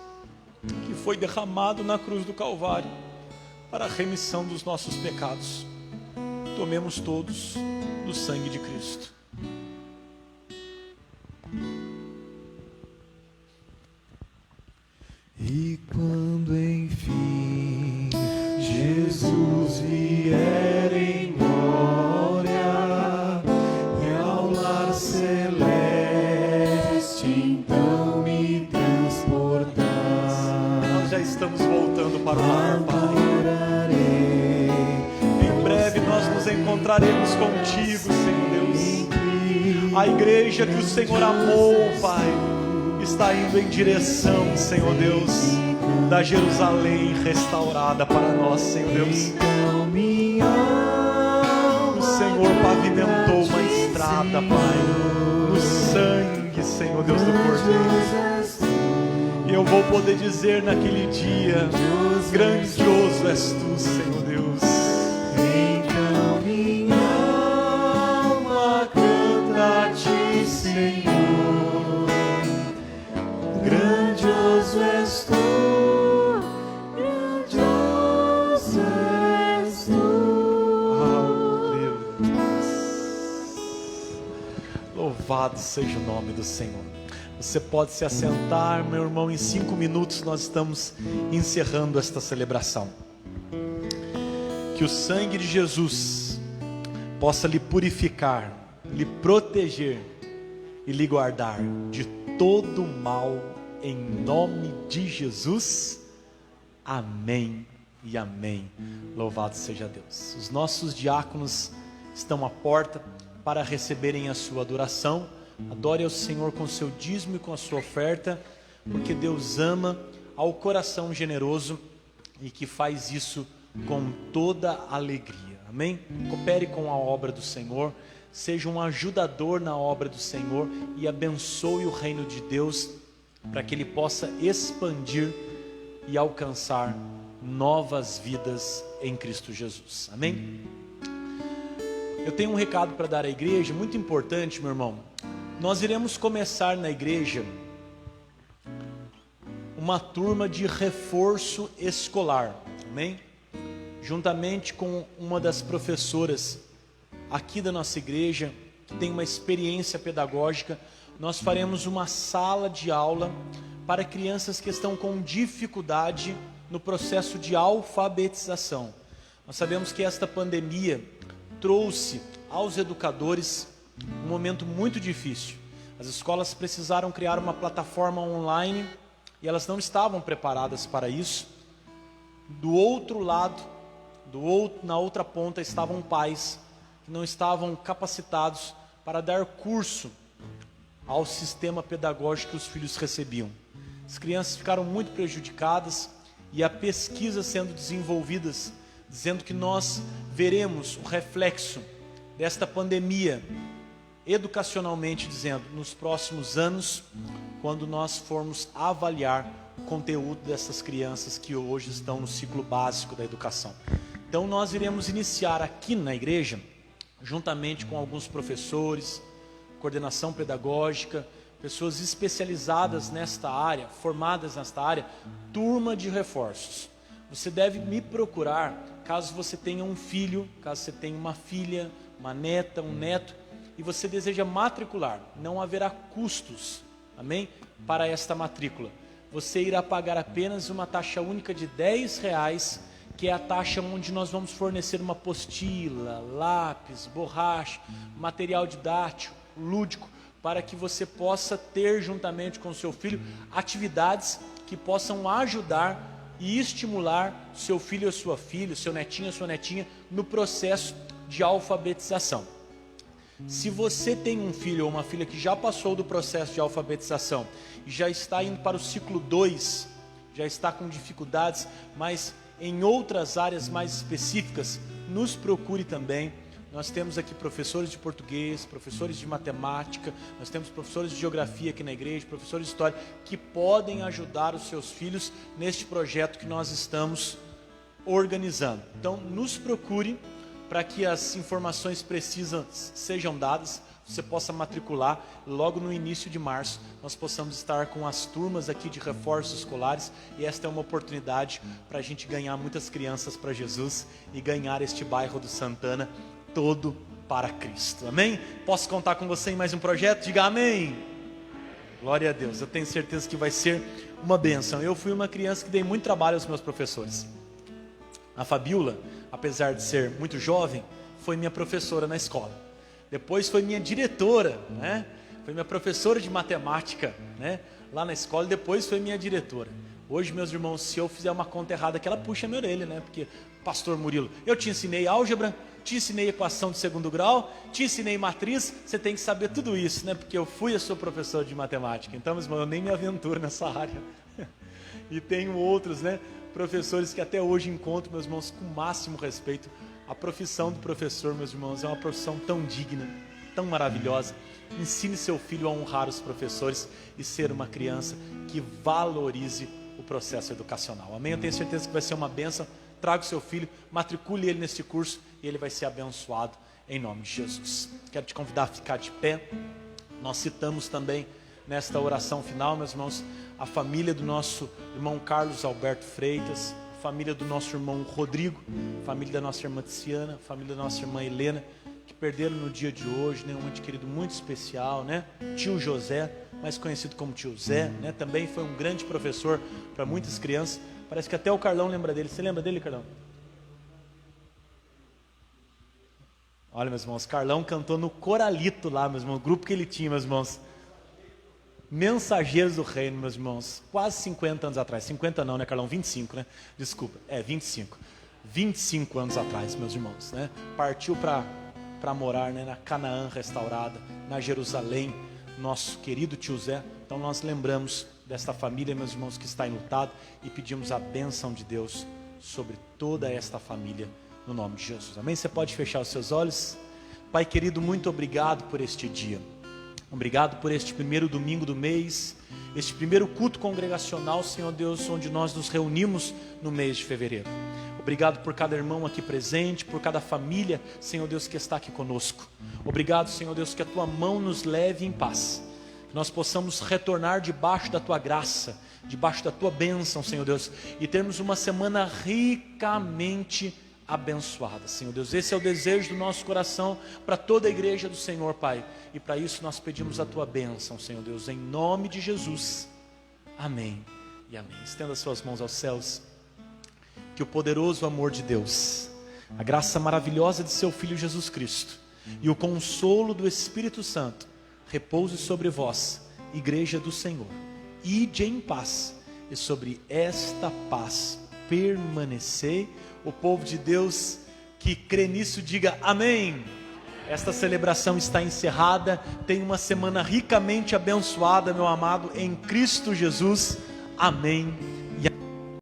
Speaker 4: que foi derramado na cruz do Calvário para a remissão dos nossos pecados. Tomemos todos do sangue de Cristo.
Speaker 2: E quando enfim Jesus vier em glória e ao lar celeste então me transportar,
Speaker 4: Nós já estamos voltando para o lar, Pai. Em breve nós nos encontraremos contigo, Senhor Deus. A igreja que o Senhor amou, Pai, está indo em direção, Senhor Deus, da Jerusalém restaurada para nós, Senhor Deus. O Senhor pavimentou uma estrada, Pai, no sangue, Senhor Deus, do Cordeiro. E eu vou poder dizer naquele dia: grandioso és tu, Senhor Deus.
Speaker 2: então minha alma canta a ti, Senhor. Grandioso és tu, grandioso és tu.
Speaker 4: Louvado seja o nome do Senhor. Você pode se assentar, meu irmão. Em 5 minutos nós estamos encerrando esta celebração. Que o sangue de Jesus possa lhe purificar, lhe proteger e lhe guardar de todo mal, em nome de Jesus. Amém e amém. Louvado seja Deus. Os nossos diáconos estão à porta para receberem a sua adoração. Adore ao Senhor com o seu dízimo e com a sua oferta, porque Deus ama ao coração generoso e que faz isso com toda alegria. Amém? Coopere com a obra do Senhor, seja um ajudador na obra do Senhor e abençoe o reino de Deus para que ele possa expandir e alcançar novas vidas em Cristo Jesus. Amém? Eu tenho um recado para dar à igreja, muito importante, meu irmão. Nós iremos começar na igreja uma turma de reforço escolar, amém? Juntamente com uma das professoras aqui da nossa igreja, que tem uma experiência pedagógica, nós faremos uma sala de aula para crianças que estão com dificuldade no processo de alfabetização. Nós sabemos que esta pandemia trouxe aos educadores um momento muito difícil. As escolas precisaram criar uma plataforma online e elas não estavam preparadas para isso. Do outro lado, na outra ponta, estavam pais que não estavam capacitados para dar curso ao sistema pedagógico que os filhos recebiam. As crianças ficaram muito prejudicadas, e há pesquisas sendo desenvolvidas dizendo que nós veremos o reflexo desta pandemia, educacionalmente dizendo, nos próximos anos, quando nós formos avaliar o conteúdo dessas crianças que hoje estão no ciclo básico da educação. Então nós iremos iniciar aqui na igreja, juntamente com alguns professores, coordenação pedagógica, pessoas especializadas nesta área, formadas nesta área, turma de reforços. Você deve me procurar caso você tenha um filho, caso você tenha uma filha, uma neta, um neto, e você deseja matricular. Não haverá custos, amém? Para esta matrícula. Você irá pagar apenas uma taxa única de R$10, que é a taxa onde nós vamos fornecer uma apostila, lápis, borracha, material didático, lúdico, para que você possa ter juntamente com o seu filho atividades que possam ajudar e estimular seu filho ou sua filha, seu netinho ou sua netinha no processo de alfabetização. Se você tem um filho ou uma filha que já passou do processo de alfabetização e já está indo para o ciclo 2, já está com dificuldades, mas em outras áreas mais específicas, nos procure também. Nós temos aqui professores de português, professores de matemática, nós temos professores de geografia aqui na igreja, professores de história, que podem ajudar os seus filhos neste projeto que nós estamos organizando. Então, nos procure para que as informações precisas sejam dadas, você possa matricular logo no início de março, nós possamos estar com as turmas aqui de reforços escolares, e esta é uma oportunidade para a gente ganhar muitas crianças para Jesus e ganhar este bairro do Santana todo para Cristo, amém? Posso contar com você em mais um projeto? Diga amém! Glória a Deus, eu tenho certeza que vai ser uma bênção. Eu fui uma criança que dei muito trabalho aos meus professores. A Fabiola, apesar de ser muito jovem, foi minha professora na escola. Depois foi minha diretora, né? Foi minha professora de matemática, né? Lá na escola, e depois foi minha diretora. Hoje, meus irmãos, se eu fizer uma conta errada, que ela puxa a minha orelha, né? Porque, pastor Murilo, eu te ensinei álgebra, te ensinei equação de segundo grau, te ensinei matriz, você tem que saber tudo isso, né? Porque eu fui a sua professora de matemática. Então, meus irmãos, eu nem me aventuro nessa área. E tenho outros, né? Professores que até hoje encontro, meus irmãos, com o máximo respeito. A profissão do professor, meus irmãos, é uma profissão tão digna, tão maravilhosa. Ensine seu filho a honrar os professores e ser uma criança que valorize o processo educacional. Amém? Eu tenho certeza que vai ser uma bênção. Traga o seu filho, matricule ele neste curso e ele vai ser abençoado em nome de Jesus. Quero te convidar a ficar de pé. Nós citamos também nesta oração final, meus irmãos, a família do nosso irmão Carlos Alberto Freitas, a família do nosso irmão Rodrigo, a família da nossa irmã Tiziana, a família da nossa irmã Helena, que perderam no dia de hoje, né? Um ente querido muito especial, né? Tio José, mais conhecido como Tio Zé, né? Também foi um grande professor para muitas crianças. Parece que até o Carlão lembra dele. Você lembra dele, Carlão? Olha, meus irmãos, Carlão cantou no Coralito lá, meus irmãos, o grupo que ele tinha, meus irmãos. Mensageiros do Reino, meus irmãos, quase 50 anos atrás. 50 não, né, Carlão? 25, né? Desculpa, 25. 25 anos atrás, meus irmãos, né? Partiu para morar, né, na Canaã restaurada, na Jerusalém, nosso querido tio Zé. Então nós lembramos desta família, meus irmãos, que está enlutado, e pedimos a bênção de Deus sobre toda esta família, no nome de Jesus. Amém? Você pode fechar os seus olhos? Pai querido, muito obrigado por este dia. Obrigado por este primeiro domingo do mês, este primeiro culto congregacional, Senhor Deus, onde nós nos reunimos no mês de fevereiro. Obrigado por cada irmão aqui presente, por cada família, Senhor Deus, que está aqui conosco. Obrigado, Senhor Deus, que a Tua mão nos leve em paz. Que nós possamos retornar debaixo da Tua graça, debaixo da Tua bênção, Senhor Deus, e termos uma semana ricamente abençoada, Senhor Deus. Esse é o desejo do nosso coração para toda a igreja do Senhor, Pai. E para isso nós pedimos a Tua bênção, Senhor Deus, em nome de Jesus. Amém e amém. Estenda suas mãos aos céus. Que o poderoso amor de Deus, a graça maravilhosa de seu Filho Jesus Cristo e o consolo do Espírito Santo repouse sobre vós, igreja do Senhor. Ide em paz e sobre esta paz permanecer. O povo de Deus que crê nisso, diga amém. Esta celebração está encerrada. Tenha uma semana ricamente abençoada, meu amado, em Cristo Jesus. Amém